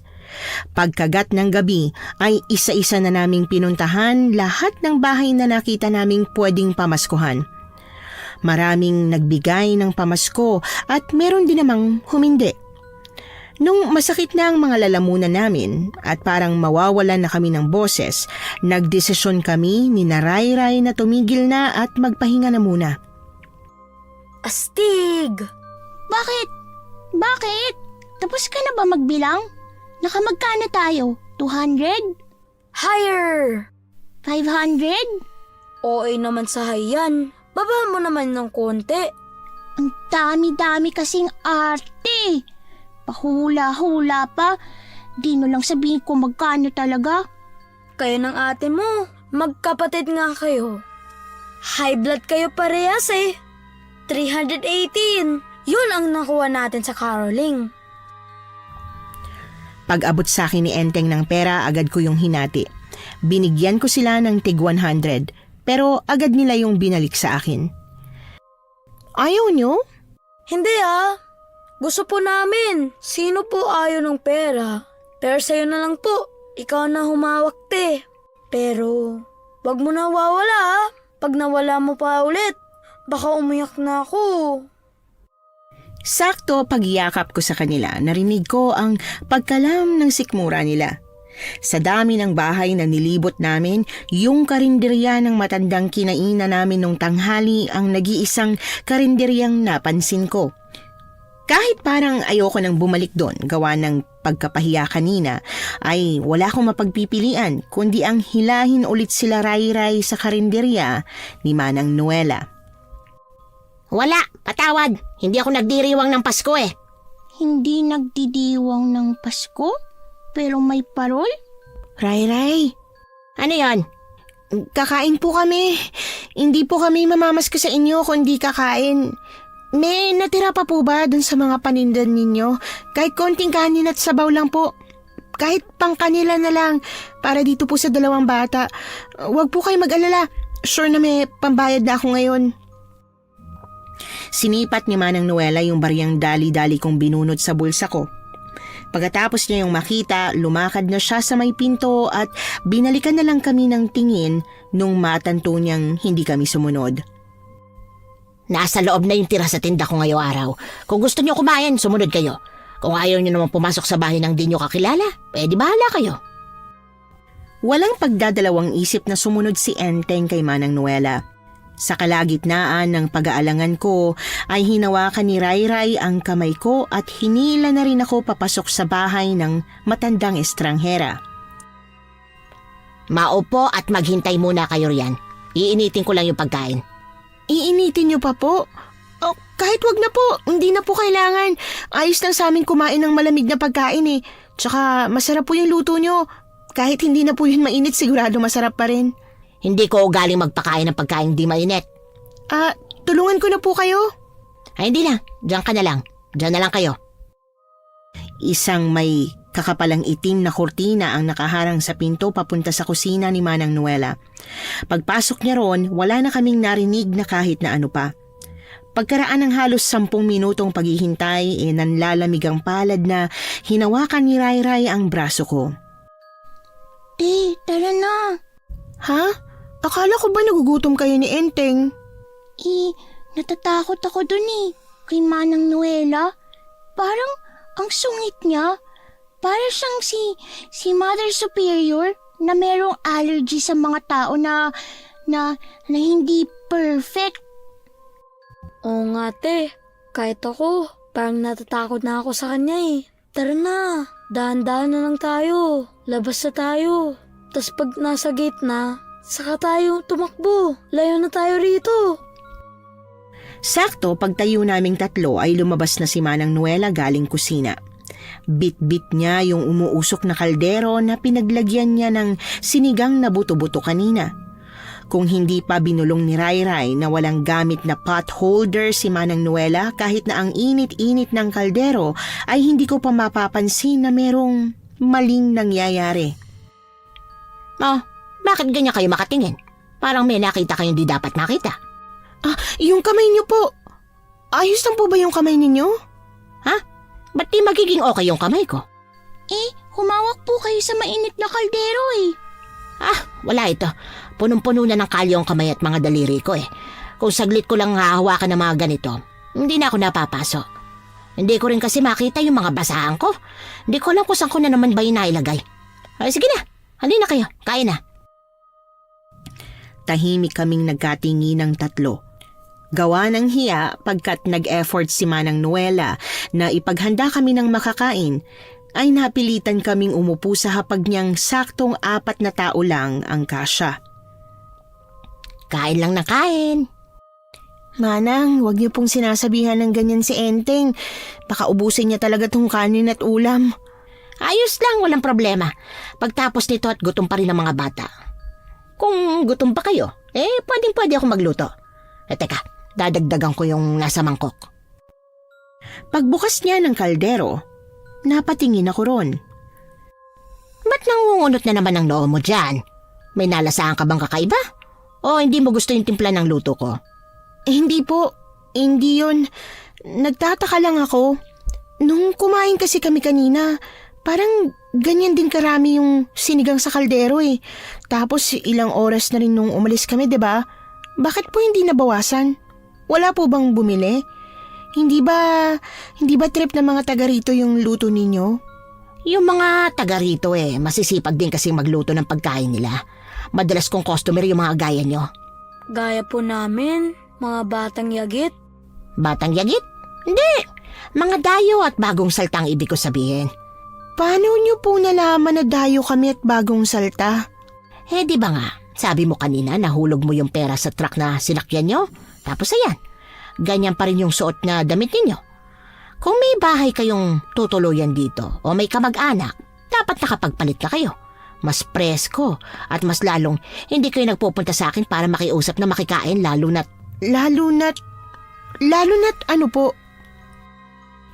A: Pagkagat ng gabi ay isa-isa na naming pinuntahan lahat ng bahay na nakita naming pwedeng pamaskuhan. Maraming nagbigay ng pamasko at meron din namang humindi. Nung masakit na ang mga lalamunan namin at parang mawawalan na kami ng boses, nagdesisyon kami ni Rayray na tumigil na at magpahinga na muna.
C: Astig!
D: Bakit? Bakit? Tapos ka na ba magbilang? Nakamagkano tayo? 200?
C: Higher!
D: 500?
C: OA naman sa hayan. Baba mo naman ng konti.
D: Ang dami-dami kasing arte. Pahula-hula pa. Di no lang sabihin ko magkano talaga.
C: Kayo ng ate mo, magkapatid nga kayo. High blood kayo parehas eh. 318. Yun ang nakuha natin sa caroling.
A: Pag-abot sa akin ni Enteng ng pera, agad ko yung hinati. Binigyan ko sila ng tig 100, pero agad nila yung binalik sa akin. Ayaw nyo?
C: Hindi ah. Gusto po namin. Sino po ayaw ng pera? Pero sa'yo na lang po. Ikaw na humawak te. Pero, wag mo na wawala ah. Pag nawala mo pa ulit, baka umiyak na ako.
A: Sakto pagyakap ko sa kanila, narinig ko ang pagkalam ng sikmura nila. Sa dami ng bahay na nilibot namin, yung karinderya ng matandang kinaina namin nung tanghali ang nag-iisang karinderyang napansin ko. Kahit parang ayoko nang bumalik doon gawa ng pagkapahiya kanina, ay wala akong mapagpipilian kundi ang hilahin ulit sila Rayray sa karinderya ni Manang Noela.
B: Wala, patawad. Hindi ako nagdiriwang ng Pasko eh.
D: Hindi nagdidiwang ng Pasko? Pero may parol?
A: Rayray,
B: Ano yon?
A: kakain po kami. Hindi po kami mamamasko sa inyo kundi kakain. May natira pa po ba dun sa mga panindan ninyo? Kahit konting kanin at sabaw lang po. Kahit pang kanila na lang para dito po sa dalawang bata. Huwag po kayo mag-alala. Sure na may pambayad na ako ngayon. Sinipat ni Manang Noela yung baryang dali-dali kong binunot sa bulsa ko. Pagkatapos niya yung makita, lumakad na siya sa may pinto at binalikan na lang kami ng tingin nung matanto niyang hindi kami sumunod.
B: Nasa loob na yung tira sa tinda ko ngayong araw. Kung gusto nyo kumain, sumunod kayo. Kung ayaw nyo naman pumasok sa bahay ng di nyo kakilala, di bahala kayo.
A: Walang pagdadalawang isip na sumunod si Enteng kay Manang Noela. Sa kalagitnaan ng pag-aalangan ko ay hinawakan ni Rayray ang kamay ko at hinila na rin ako papasok sa bahay ng matandang estranghera.
B: Maupo at maghintay muna kayo riyan. Iinitin ko lang yung pagkain.
A: Iinitin niyo pa po? Oh, kahit wag na po, hindi na po kailangan. Ayos lang sa amin kumain ng malamig na pagkain eh. Tsaka masarap po yung luto niyo. Kahit hindi na po yun mainit, sigurado masarap pa rin.
B: Hindi ko ugaling magpakain ng pagkain di mainit.
A: Tulungan ko na po kayo.
B: Ay hindi lang, diyan ka na lang. Diyan na lang kayo.
A: Isang may kakapalang itim na kurtina ang nakaharang sa pinto papunta sa kusina ni Manang Noela. Pagpasok niya ron, wala na kaming narinig na kahit na ano pa. Pagkaraan ng halos 10 minutong paghihintay, nanlalamig ang palad na hinawakan ni Rayray ang braso ko.
D: Di, tara na.
A: Ha? Akala ko ba nagugutom kayo ni Enteng?
D: Natatakot ako dun kay Manang Noela. Parang ang sungit niya. Para siyang si Mother Superior na merong allergy sa mga tao na hindi perfect.
C: Oo nga te, kahit ako, parang natatakot na ako sa kanya eh. Tara na, dahan-dahan na lang tayo. Labas na tayo. Tas pag nasa gate na, saka tayo tumakbo. Layo na tayo rito.
A: Sakto, pagtayo naming tatlo ay lumabas na si Manang Noela galing kusina. Bit-bit niya yung umuusok na kaldero na pinaglagyan niya ng sinigang na buto-buto kanina. Kung hindi pa binulong ni Rayray na walang gamit na pot holder si Manang Noela, kahit na ang init-init ng kaldero ay hindi ko pa mapapansin na merong maling nangyayari.
B: Oh, bakit ganyan kayo makatingin? Parang may nakita kayong di dapat makita.
A: Yung kamay niyo po. Ayos lang po ba yung kamay ninyo?
B: Ha? Ba't di magiging okay yung kamay ko?
D: Humawak po kayo sa mainit na kaldero eh.
B: Wala ito. Punong-puno na ng kalyo ang kamay at mga daliri ko eh. Kung saglit ko lang hahawakan ng mga ganito, hindi na ako napapaso. Hindi ko rin kasi makita yung mga basahan ko. Hindi ko alam kung saan ko na naman ba inailagay. Ay, sige na. Halina kayo. Kaya na.
A: Tahimik kaming nagkatingi ng tatlo. Gawa ng hiya pagkat nag-effort si Manang Nuela na ipaghanda kami ng makakain, ay napilitan kaming umupo sa hapag niyang saktong 4 na tao lang ang kasya.
B: Kain lang na kain.
A: Manang, wag niyo pong sinasabihan ng ganyan si Enteng. Baka ubusin niya talaga tong kanin at ulam.
B: Ayos lang, walang problema. Pagtapos nito at gutom pa rin ang mga bata. Kung gutom pa kayo, pwede ako magluto. Teka, dadagdagan ko yung nasa mangkok.
A: Pagbukas niya ng kaldero, napatingin ako ron.
B: Ba't nangungunot na naman ang noo mo dyan? May nalasahan ka bang kakaiba? O hindi mo gusto yung timpla ng luto ko?
A: Hindi po, hindi yun. Nagtataka lang ako. Nung kumain kasi kami kanina, parang ganyan din karami yung sinigang sa kaldero eh. Tapos ilang oras na rin nung umalis kami, 'di ba? Bakit po hindi nabawasan? Wala po bang bumili? Hindi ba trip ng mga taga rito yung luto ninyo?
B: Yung mga taga rito masisipag din kasi magluto ng pagkain nila. Madalas kong customer yung mga gaya nyo.
C: Gaya po namin, mga batang yagit.
B: Batang yagit? Hindi. Mga dayo at bagong salta ang ibig ko sabihin.
A: Paano nyo po nalaman na dayo kami at bagong salta?
B: Di ba nga, sabi mo kanina nahulog mo yung pera sa truck na sinakyan nyo? Tapos ayan, ganyan pa rin yung suot na damit ninyo. Kung may bahay kayong tutuluyan dito o may kamag-anak, dapat nakapagpalit na kayo. Mas presko at mas lalong hindi kayo nagpupunta sa akin para makiusap na makikain lalo na't ano po?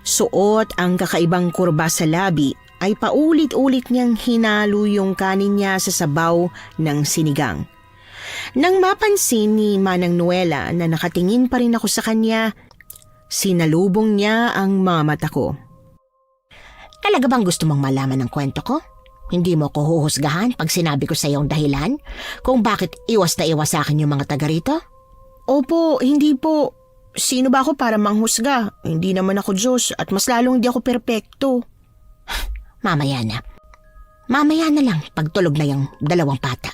B: Suot ang kakaibang kurba sa labi ay paulit-ulit niyang hinalo yung kanin niya sa sabaw ng sinigang. Nang mapansin ni Manang Nuela na nakatingin pa rin ako sa kanya, sinalubong niya ang mga mata ko. Talaga bang gusto mong malaman ang kwento ko? Hindi mo ko huhusgahan pag sinabi ko sa iyong dahilan kung bakit iwas na iwas sa akin yung mga taga rito?
A: Opo, hindi po. Sino ba ako para manghusga? Hindi naman ako Diyos at mas lalong hindi ako perpekto.
B: Mamaya na. Mamaya na lang pagtulog na yung dalawang bata.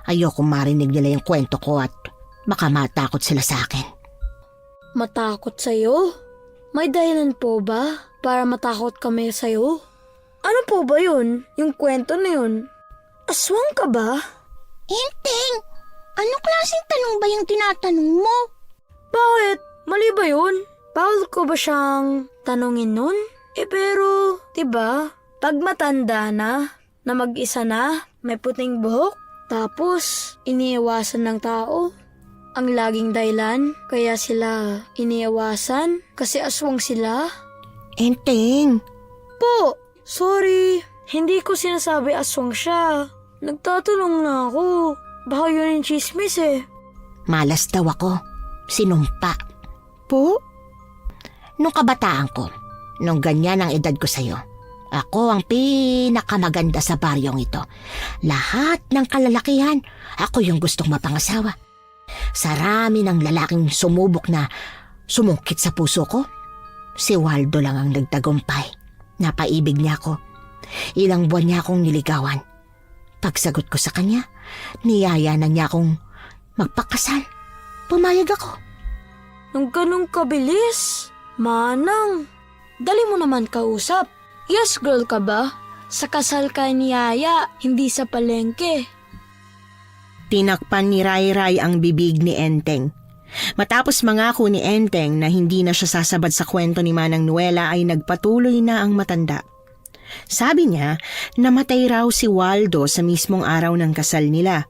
B: Ayoko marinig nila yung kwento ko at baka matakot sila sa akin.
C: Matakot sa'yo? May dahilan po ba para matakot kami sa'yo? Ano po ba yun? Yung kwento na yun? Aswang ka ba?
D: Enteng, anong klaseng tanong ba yung tinatanong mo?
C: Bakit? Mali ba yun? Bawal ko ba siyang tanungin nun? Pero, diba, pag matanda na mag-isa na, may puting buhok, tapos iniiwasan ng tao, ang laging dahilan kaya sila iniiwasan kasi aswang sila?
A: Enteng,
C: Po, sorry, hindi ko sinasabi aswang siya. Nagtatanong na ako. Baka yun yung chismis eh.
B: Malas daw ako. Sinumpa.
A: po?
B: Nung kabataan ko, nung ganyan ang edad ko sa'yo, ako ang pinakamaganda sa baryong ito. Lahat ng kalalakihan, ako yung gustong mapangasawa. Sa rami ng lalaking sumubok na sumungkit sa puso ko, si Waldo lang ang nagtagumpay. Napaibig niya ako. Ilang buwan niya akong niligawan. Pagsagot ko sa kanya, niyaya na niya akong magpakasal. Pumayag ako.
C: Nung ganun kabilis, Manang, dali mo naman kausap. Yes girl ka ba? Sa kasal ka ni Yaya, hindi sa palengke.
A: Tinakpan ni Rai ang bibig ni Enteng. Matapos mangako ni Enteng na hindi na siya sasabad sa kwento ni Manang Nuela ay nagpatuloy na ang matanda. Sabi niya, namatay raw si Waldo sa mismong araw ng kasal nila.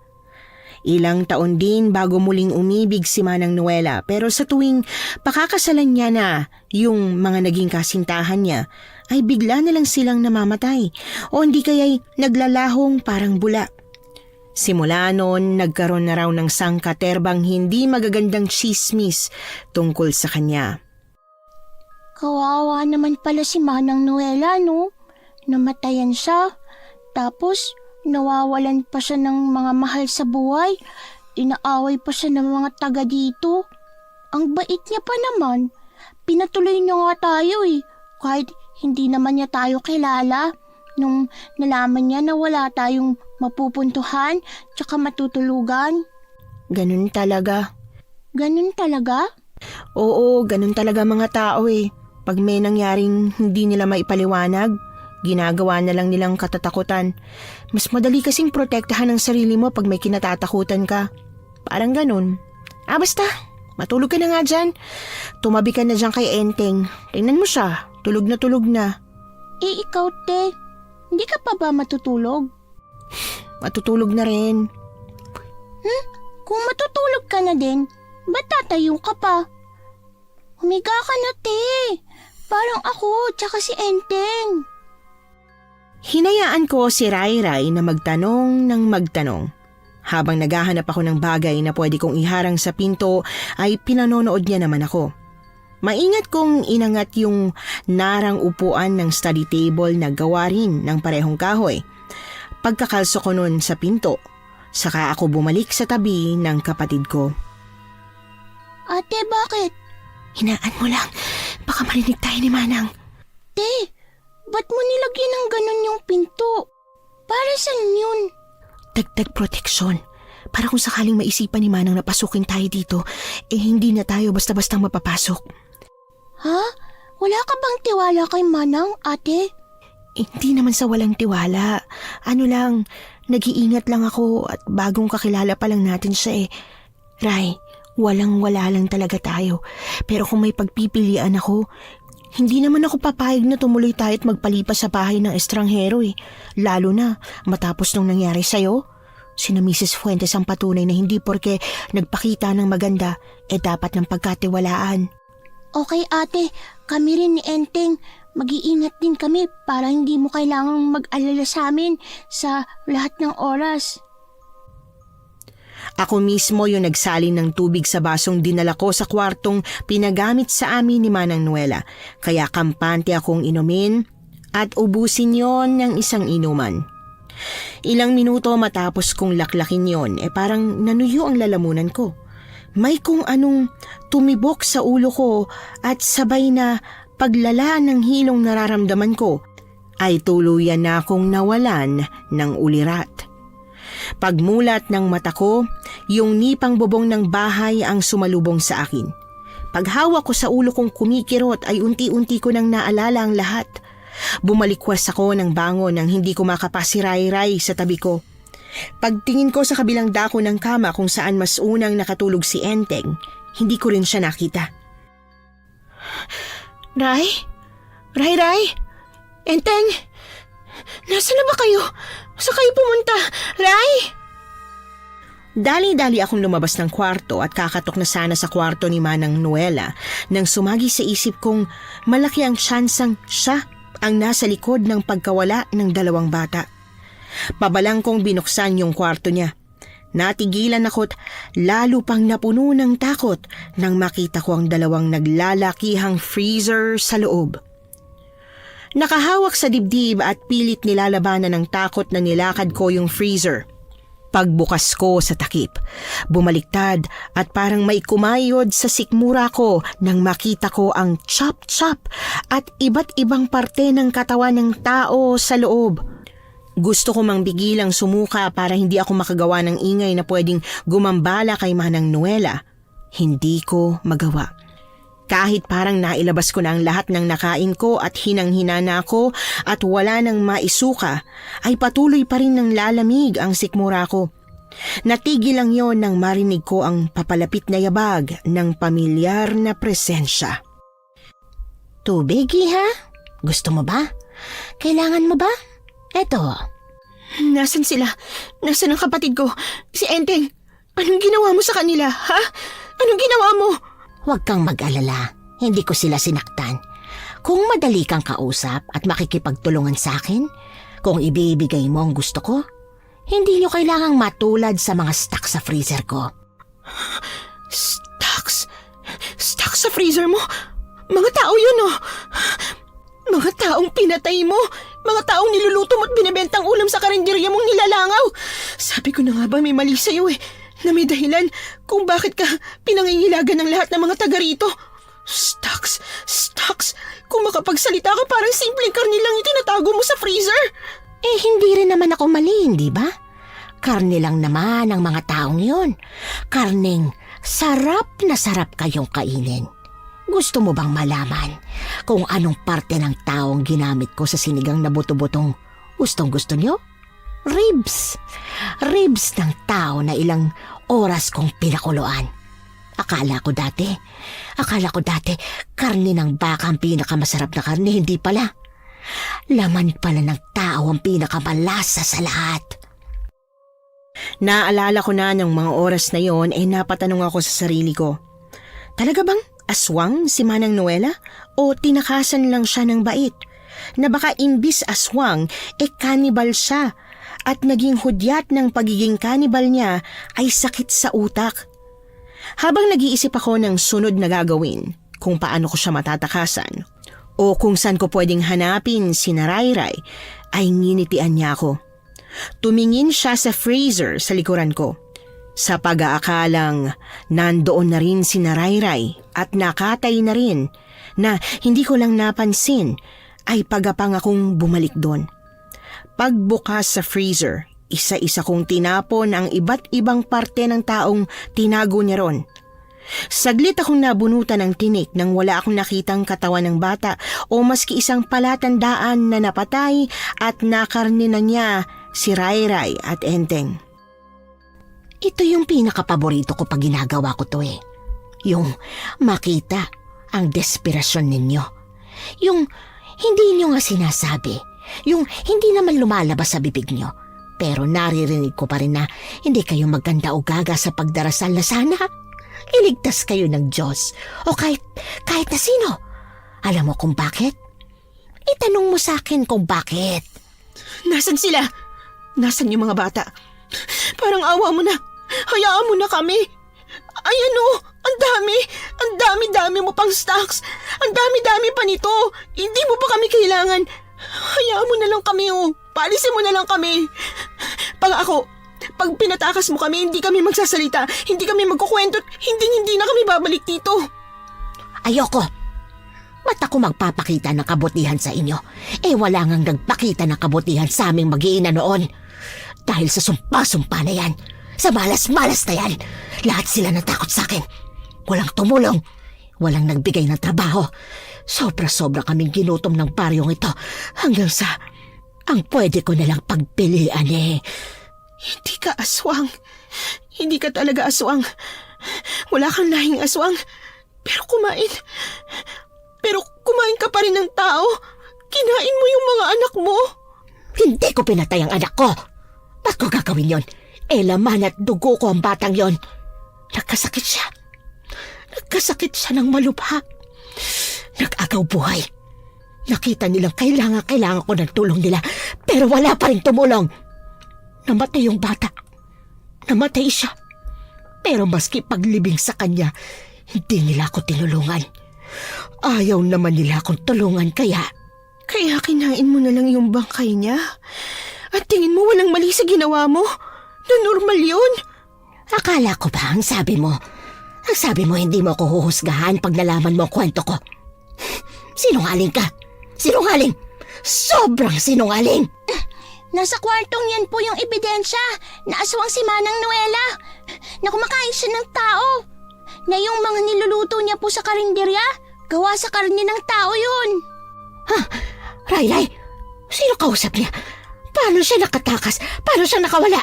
A: Ilang taon din bago muling umibig si Manang Nuela pero sa tuwing pakakasalan niya na yung mga naging kasintahan niya ay bigla na lang silang namamatay o hindi kaya'y naglalahong parang bula. Simula noon, nagkaroon na raw ng sangkaterbang hindi magagandang chismis tungkol sa kanya.
D: Kawawa naman pala si Manang Nuela, no? namatayan siya. Tapos, nawawalan pa siya ng mga mahal sa buhay. Inaaway pa siya ng mga taga dito. Ang bait niya pa naman. Pinatuloy niya nga tayo kahit hindi naman niya tayo kilala. Nung nalaman niya na wala tayong mapupuntuhan tsaka matutulugan.
A: Ganun talaga.
D: Ganun talaga?
A: Oo, ganun talaga mga tao Pag may nangyaring hindi nila maipaliwanag, ginagawa na lang nilang katatakutan. Mas madali kasing protektahan ang sarili mo pag may kinatatakutan ka. Parang ganun. Basta, matulog ka na nga dyan. Tumabi ka na dyan kay Enteng. Tingnan mo siya, tulog na.
D: Ikaw, te, hindi ka pa ba matutulog?
A: Matutulog na rin.
D: Kung matutulog ka na din, ba't tatayo ka pa? Humiga ka na, te. Parang ako, tsaka si Enteng.
A: Hinayaan ko si Rayray na magtanong ng magtanong. Habang naghahanap ako ng bagay na pwede kong iharang sa pinto ay pinanonood niya naman ako. Maingat kong inangat yung narang upuan ng study table na gawa rin ng parehong kahoy. Pagkakalso ko nun sa pinto, saka ako bumalik sa tabi ng kapatid ko.
D: Ate, bakit?
A: Hinaan mo lang, baka marinig tayo ni Manang.
D: Te, ba't mo nilagyan ng ganun yung pinto? Para saan yun?
A: Dagdag proteksyon. Para kung sakaling maisipan ni Manang na pasukin tayo dito, hindi na tayo basta-bastang mapapasok.
D: Ha? Wala ka bang tiwala kay Manang, ate?
A: Hindi naman sa walang tiwala. Ano lang, nag-iingat lang ako at bagong kakilala pa lang natin siya Ray, walang-wala lang talaga tayo. Pero kung may pagpipilian ako, hindi naman ako papayag na tumuloy tayo at magpalipas sa bahay ng estranghero Lalo na matapos nung nangyari sa'yo. Sina Mrs. Fuentes ang patunay na hindi porke nagpakita ng maganda, dapat ng pagkatiwalaan.
D: Okay, ate. Kami rin ni Enteng. Mag-iingat din kami para hindi mo kailangang mag-alala sa amin sa lahat ng oras.
A: Ako mismo yung nagsalin ng tubig sa basong dinala ko sa kwartong pinagamit sa amin ni Manang Nuela. Kaya kampante akong inumin at ubusin yon ng isang inuman. Ilang minuto matapos kong laklakin yon, parang nanuyo ang lalamunan ko. May kung anong tumibok sa ulo ko at sabay na paglala ng hilong nararamdaman ko ay tuluyan na akong nawalan ng ulirat. Pagmulat ng mata ko, yung nipang bubong ng bahay ang sumalubong sa akin. Paghawak ko sa ulo kong kumikirot ay unti-unti ko nang naalala ang lahat. Bumalikwas ako ng bangon nang hindi ko makapasiray-ray sa tabi ko. Pagtingin ko sa kabilang dako ng kama kung saan mas unang nakatulog si Enteng, hindi ko rin siya nakita. Ray? Enteng? Nasaan na ba kayo? Saan kayo pumunta? Ray? Dali-dali akong lumabas ng kwarto at kakatok na sana sa kwarto ni Manang Nuela nang sumagi sa isip kong malaki ang tsansang siya ang nasa likod ng pagkawala ng dalawang bata. Pabalang kong binuksan yung kwarto niya. Natigilan ako't lalo pang napuno ng takot nang makita ko ang dalawang naglalakihang freezer sa loob. Nakahawak sa dibdib at pilit nilalabanan ng takot na nilakad ko yung freezer. Pagbukas ko sa takip, bumaliktad at parang may kumayod sa sikmura ko nang makita ko ang chop-chop at iba't ibang parte ng katawan ng tao sa loob. Gusto ko mang bigilang sumuka para hindi ako makagawa ng ingay na pwedeng gumambala kay Manang Nuela. Hindi ko magawa. Kahit parang nailabas ko na ang lahat ng nakain ko at hinang-hina na ako at wala nang maisuka, ay patuloy pa rin ng lalamig ang sikmura ko. Natigil lang yon nang marinig ko ang papalapit na yabag ng pamilyar na presensya.
B: Tubig, Iha? Gusto mo ba? Kailangan mo ba? Eto.
A: Nasaan sila? Nasaan ang kapatid ko? Si Enteng? Anong ginawa mo sa kanila, ha? Anong ginawa mo?
B: Huwag kang mag-alala. Hindi ko sila sinaktan. Kung madali kang kausap at makikipagtulungan sa akin, kung ibibigay mo ang gusto ko, hindi nyo kailangang matulad sa mga stock sa freezer ko.
A: Stocks? Stocks sa freezer mo? Mga tao yun, oh.
E: Mga taong pinatay mo, mga taong niluluto mo at binibentang ulam sa karinderya mong nilalangaw. Sabi ko na nga ba may mali sa'yo na may dahilan kung bakit ka pinangingilagan ng lahat ng mga taga rito. Stocks, kung makapagsalita ka parang simpleng karne lang yung tinatago mo sa freezer.
B: Hindi rin naman ako mali, hindi ba? Karne lang naman ang mga taong yun. Karneng sarap na sarap kayong kainin. Gusto mo bang malaman kung anong parte ng taong ginamit ko sa sinigang na buto-butong gustong-gusto niyo? Ribs. Ribs ng tao na ilang oras kong pinakuluan. Akala ko dati, karne ng baka ang pinakamasarap na karne, hindi pala. Laman pala ng tao ang pinakamalasa sa lahat.
A: Naalala ko na ng mga oras na yon napatanong ako sa sarili ko. Talaga bang aswang si Manang Noela o tinakasan lang siya ng bait? Na baka imbis aswang, cannibal siya at naging hudyat ng pagiging cannibal niya ay sakit sa utak. Habang nag-iisip ako ng sunod na gagawin, kung paano ko siya matatakasan o kung saan ko pwedeng hanapin si Rayray, ay nginitian niya ako. Tumingin siya sa freezer sa likuran ko. Sa pag-aakalang nandoon na rin si Rayray at nakatay na rin na hindi ko lang napansin ay pagapang akong bumalik doon. Pagbukas sa freezer, isa-isa kong tinapon ang iba't ibang parte ng taong tinago niya ron. Saglit akong nabunutan ng tinik nang wala akong nakitang katawan ng bata o maski isang palatandaan na napatay at nakarne na niya si Rayray at Enteng.
B: Ito yung pinakapaborito ko pag ginagawa ko to Yung makita ang desperasyon ninyo. Yung hindi nyo nga sinasabi. Yung hindi naman lumalabas sa bibig nyo. Pero naririnig ko pa rin na hindi kayo maganda o gaga sa pagdarasal na sana iligtas kayo ng Diyos o kahit na sino. Alam mo kung bakit? Itanong mo sa akin kung bakit.
E: Nasaan sila? Nasaan yung mga bata? Parang awa mo na. Hayaan mo na kami. Ayan ang dami mo pang stocks. Ang dami pa nito. Hindi mo pa kami kailangan. Hayaan mo na lang kami Paalisin mo na lang kami. Pag pinatakas mo kami, hindi kami magsasalita, hindi kami magkukwento, hindi na kami babalik dito.
B: Ayoko. Ba't ako magpapakita ng kabutihan sa inyo? Wala ngang nagpakita ng kabutihan sa aming mag-iina noon. Dahil sa sumpa-sumpa na yan, sa malas-malas na yan, lahat sila natakot sa akin. Walang tumulong, walang nagbigay ng trabaho. Sobra-sobra kaming ginutom ng baryong ito hanggang sa ang pwede ko nalang pagpilian
E: Hindi ka aswang. Hindi ka talaga aswang. Wala kang lahing aswang. Pero kumain ka pa rin ng tao. Kinain mo yung mga anak mo.
B: Hindi ko pinatay ang anak ko. Ba't ko gagawin yon? Laman at dugo ko ang batang yon. Nagkasakit siya ng malubha. Nag-agaw buhay. Nakita nilang kailangan ko ng tulong nila, pero wala pa rin tumulong. Namatay yung bata. Namatay siya. Pero maski paglibing sa kanya, hindi nila ako tinulungan. Ayaw naman nila akong tulungan kaya
E: kinain mo na lang yung bangkay niya? At tingin mo walang mali sa ginawa mo? Na normal yun?
B: Akala ko ba ang sabi mo? Ang sabi mo hindi mo ako huhusgahan pag nalaman mo ang kwento ko. Sinungaling ka. Sinungaling! Sobrang sinungaling!
D: Nasa kwartong yan po yung ebidensya na aswang si Manang Noela. Na kumakain siya ng tao. Na yung mga niluluto niya po sa karinderya, gawa sa karne ng tao yun.
B: Rayray, sino kausap niya? Paano siya nakatakas? Paano siya nakawala?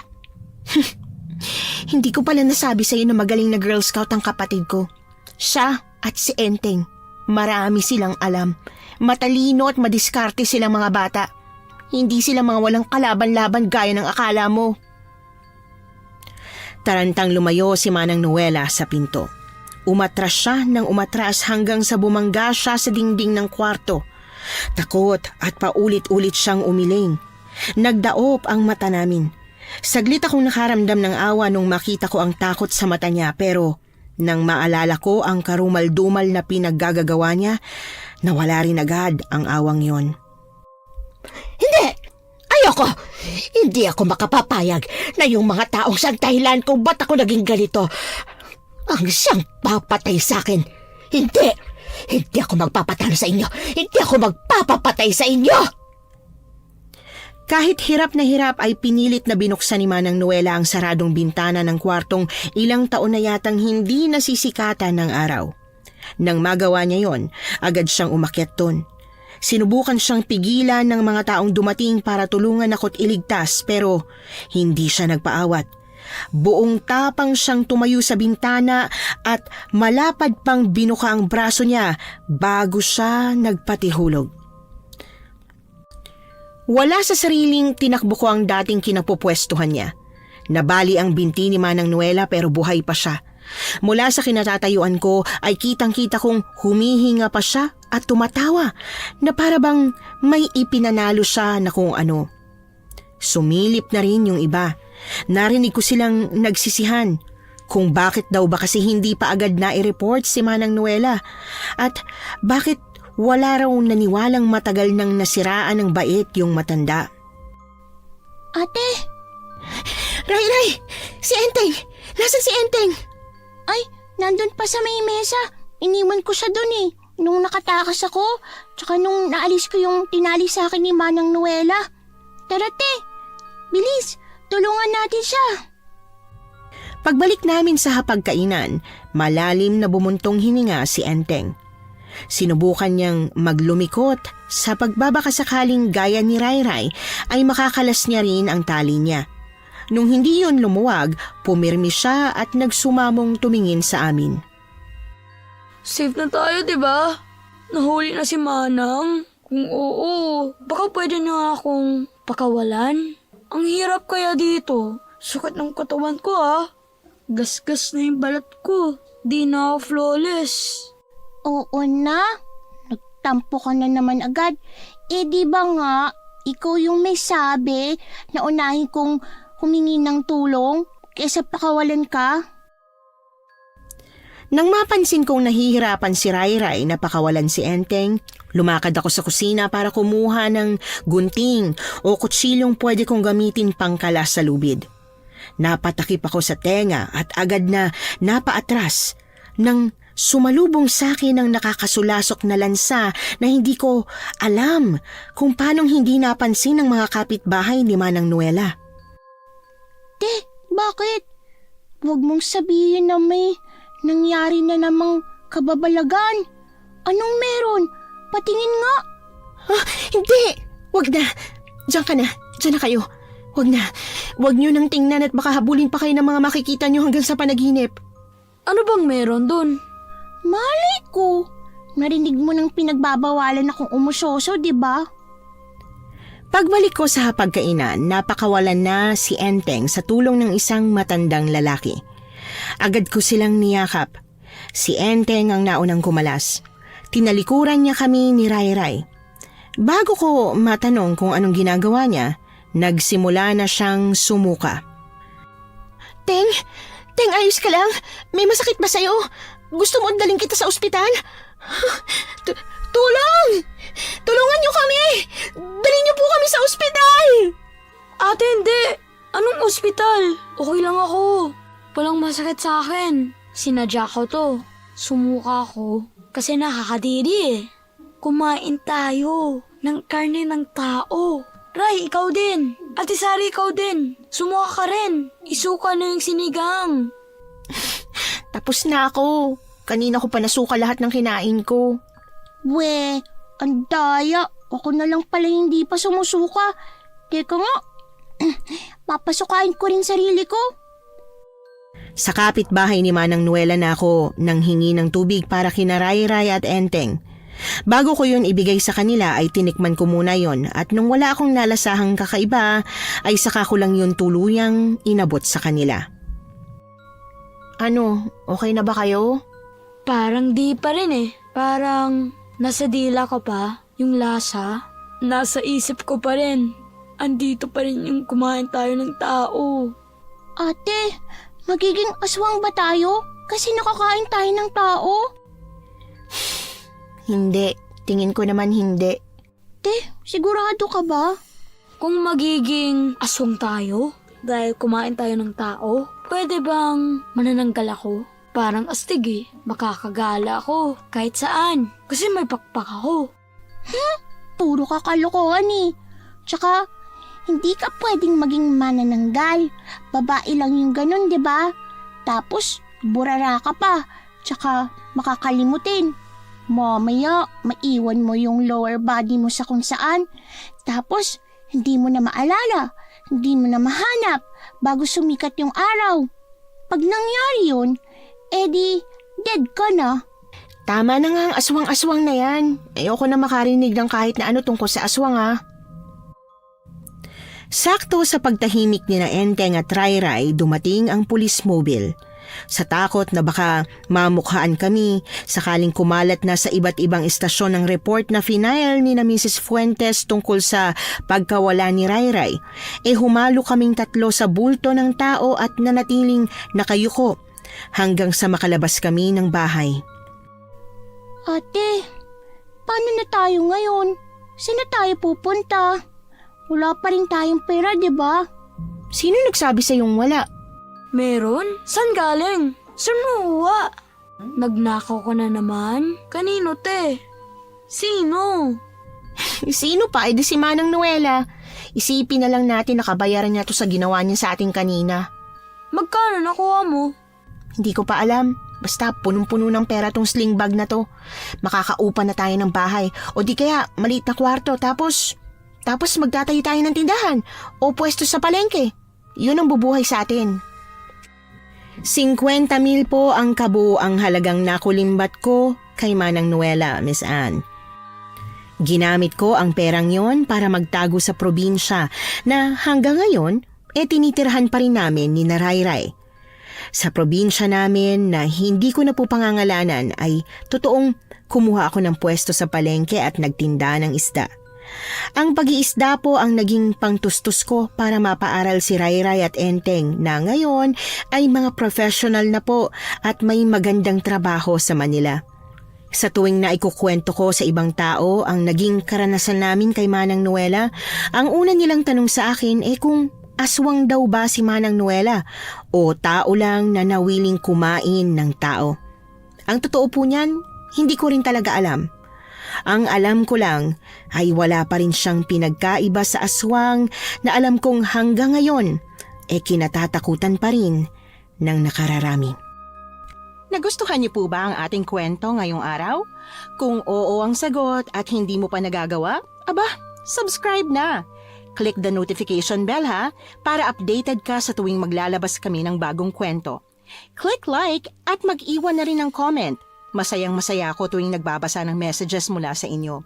A: Hindi ko pala nasabi sa'yo na magaling na Girl Scout ang kapatid ko. Siya at si Enteng. Marami silang alam. Matalino at madiskarte silang mga bata. Hindi sila mga walang kalaban-laban gaya ng akala mo. Tarantang lumayo si Manang Noela sa pinto. Umatras siya ng umatras hanggang sa bumangga siya sa dingding ng kwarto. Takot at paulit-ulit siyang umiling. Nagdaop ang mata namin. Saglit akong nakaramdam ng awa nung makita ko ang takot sa mata niya, pero nang maalala ko ang karumal-dumal na pinaggagawa niya, Nawala rin agad ang awang yon.
B: Hindi! Ayoko! Hindi ako makapapayag na yung mga taong siyang dahilan kung ba't ako naging ganito ang siyang papatay sa akin. Hindi! Hindi ako magpapatalo sa inyo! Hindi ako magpapapatay sa inyo!
A: Kahit hirap na hirap ay pinilit na binuksan ni Manang Noela ang saradong bintana ng kwartong ilang taon na yatang hindi nasisikatan ng araw. Nang magawa niya yon, agad siyang umakyat doon. Sinubukan siyang pigilan ng mga taong dumating para tulungan ako't iligtas pero hindi siya nagpaawat. Buong tapang siyang tumayo sa bintana at malapad pang binuka ang braso niya bago siya nagpatihulog. Wala sa sariling tinakbo ko ang dating kinapupwestuhan niya. Nabali ang binti ni Manang Noela pero buhay pa siya. Mula sa kinatatayuan ko ay kitang-kita kong humihinga pa siya at tumatawa na para bang may ipinanalo siya na kung ano. Sumilip na rin yung iba. Narinig ko silang nagsisihan kung bakit daw ba kasi hindi pa agad na i-report si Manang Noela at bakit wala raw naniwalang matagal nang nasiraan ng bait yung matanda.
D: Ate,
A: Ray! Si Enteng! Nasaan si Enteng?
D: ay, nandun pa sa may mesa. Iniwan ko siya dun eh. Nung nakatakas ako, tsaka nung naalis ko yung tinali sa akin ni Manang Noela. Tara te, bilis, tulungan natin siya.
A: Pagbalik namin sa hapagkainan, malalim na bumuntong hininga si Enteng. Sinubukan niyang maglumikot sa pagbabakasakaling gaya ni Rayray ay makakalas niya rin ang tali niya. Nung hindi yun lumuwag, pumirmi siya at nagsumamong tumingin sa amin.
C: Safe na tayo, di ba? Nahuli na si Manang. Kung oo, baka pwede na akong pakawalan. Ang hirap kaya dito. Sukat ng katawan ko Gasgas na yung balat ko. Di na ako flawless.
D: Oo na, nagtampo ka na naman agad. Eh di ba nga, ikaw yung may sabi na unahin kong humingi ng tulong kaysa pakawalan ka?
A: Nang mapansin kong nahihirapan si Rayray na pakawalan si Enteng, lumakad ako sa kusina para kumuha ng gunting o kutsilyong pwede kong gamitin pangkalas sa lubid. Napatakip ako sa tenga at agad na napaatras nang sumalubong sa akin ang nakakasulasok na lansa na hindi ko alam kung paanong hindi napansin ng mga kapitbahay ni Manang Noela.
D: Te, bakit? Huwag mong sabihin na may nangyari na namang kababalagan. Anong meron? Patingin nga.
A: Hindi! Wag na! Diyan ka na! Diyan na kayo! Wag na! Wag niyo nang tingnan at baka habulin pa kayo ng mga makikita niyo hanggang sa panaginip.
C: Ano bang meron dun?
D: Malay ko. Narinig mo nang pinagbabawalan akong umusyoso, di ba?
A: Pagbalik ko sa hapagkainan, napakawalan na si Enteng sa tulong ng isang matandang lalaki. Agad ko silang niyakap. Si Enteng ang naunang kumalas. Tinalikuran niya kami ni Rayray. Bago ko matanong kung anong ginagawa niya, nagsimula na siyang sumuka. Teng, ayos ka lang? May masakit ba sa'yo? Gusto mo daling kita sa ospital? Tulong! Tulungan niyo kami! Dalhin niyo po kami sa ospital!
C: Ate, hindi! Anong ospital? Okay lang ako. Walang masakit sa akin. Sinadya ko to. Sumuka ako kasi nakakadiri Kumain tayo ng karne ng tao. Ray, ikaw din. Ate Sari, ikaw din. Sumuka ka rin. Isuka na yung sinigang.
A: Tapos na ako. Kanina ko pa nasuka lahat ng kinain ko.
D: We, ang daya. Ako na lang pala hindi pa sumusuka. Teka nga, papasukain ko rin sarili ko.
A: Sa kapitbahay ni Manang Noela na ako nang hingi ng tubig para kina Rayray at Enteng. Bago ko yun ibigay sa kanila ay tinikman ko muna yon at nung wala akong nalasahang kakaiba ay saka ko lang yun tuluyang inabot sa kanila. Ano, okay na ba kayo?
C: Parang di pa rin Parang nasa dila ko pa yung lasa. Nasa isip ko pa rin. Andito pa rin yung kumain tayo ng tao.
D: Ate, magiging aswang ba tayo? Kasi nakakain tayo ng tao?
A: Hindi, tingin ko naman hindi.
D: Te, sigurado ka ba?
C: Kung magiging aswang tayo, dahil kumain tayo ng tao, pwede bang manananggal ako? Parang astig eh. Makakagala ako kahit saan. Kasi may pakpak ako.
D: Puro ka kalokohan eh. Tsaka, hindi ka pwedeng maging manananggal. Babae lang yung ganun, di ba? Tapos, burara ka pa. Tsaka, makakalimutin. Mamaya, maiwan mo yung lower body mo sa kung saan. Tapos, hindi mo na maalala. Hindi mo na mahanap bago sumikat yung araw. Pag nangyari yun, edi, dead ka na.
A: Tama na nga ang aswang-aswang na yan. Ayoko na makarinig ng kahit na ano tungkol sa aswang ha. Sakto sa pagtahimik ni na Enteng at Rayray, dumating ang police mobile. Sa takot na baka mamukhaan kami, sakaling kumalat na sa iba't ibang istasyon ng report na final ni na Mrs. Fuentes tungkol sa pagkawala ni Rayray, humalo kaming tatlo sa bulto ng tao at nanatiling nakayuko hanggang sa makalabas kami ng bahay.
D: Ate, paano na tayo ngayon? Saan na tayo pupunta? Wala pa rin tayong pera, di ba?
A: Sino nagsabi sa yung wala?
C: Meron? San galing? Saan nakuha? Nagnakaw ko na naman? Kanino te? Sino?
A: Sino pa? Di si Manang Noela. Isipin na lang natin nakabayaran niya to sa ginawa niya sa ating kanina.
C: Magkano nakuha mo?
A: Hindi ko pa alam. Basta punong-puno ng pera tong sling bag na to. Makakaupa na tayo ng bahay. O di kaya maliit na kwarto. Tapos magtatayo tayo ng tindahan o pwesto sa palengke. Yun ang bubuhay sa atin. 50,000 po ang kabuuang halagang nakulimbat ko kay Manang Noela, Miss Anne. Ginamit ko ang perang yon para magtago sa probinsya na hanggang ngayon tinitirhan pa rin namin ni Rayray. Sa probinsya namin na hindi ko na po pangangalanan ay totoong kumuha ako ng pwesto sa palengke at nagtinda ng isda. Ang pag-iisda po ang naging pangtustos ko para mapaaral si Rayray at Enteng na ngayon ay mga professional na po at may magandang trabaho sa Manila. Sa tuwing na ikukwento ko sa ibang tao ang naging karanasan namin kay Manang Noela, ang una nilang tanong sa akin kung aswang daw ba si Manang Noela o tao lang na nawiling kumain ng tao. Ang totoo po niyan, hindi ko rin talaga alam. Ang alam ko lang ay wala pa rin siyang pinagkaiba sa aswang na alam kong hanggang ngayon kinatatakutan pa rin ng nakararami. Nagustuhan niyo po ba ang ating kwento ngayong araw? Kung oo ang sagot at hindi mo pa nagagawa, subscribe na! Click the notification bell ha, para updated ka sa tuwing maglalabas kami ng bagong kwento. Click like at mag-iwan na rin ng comment. Masayang-masaya ako tuwing nagbabasa ng messages mula sa inyo.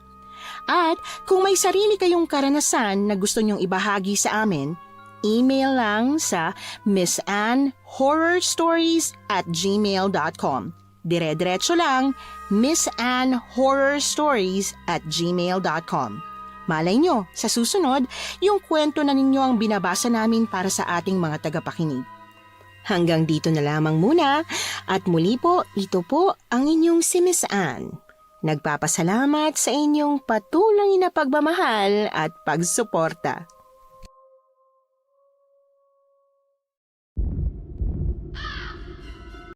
A: At kung may sarili kayong karanasan na gusto nyong ibahagi sa amin, email lang sa missanhorrorstories@gmail.com. Dire-diretso lang, missanhorrorstories@gmail.com. Malay nyo, sa susunod, yung kwento na ninyo ang binabasa namin para sa ating mga tagapakinig. Hanggang dito na lamang muna at muli po, ito po ang inyong si Miss Anne. Nagpapasalamat sa inyong patuloy na pagmamahal at pagsuporta.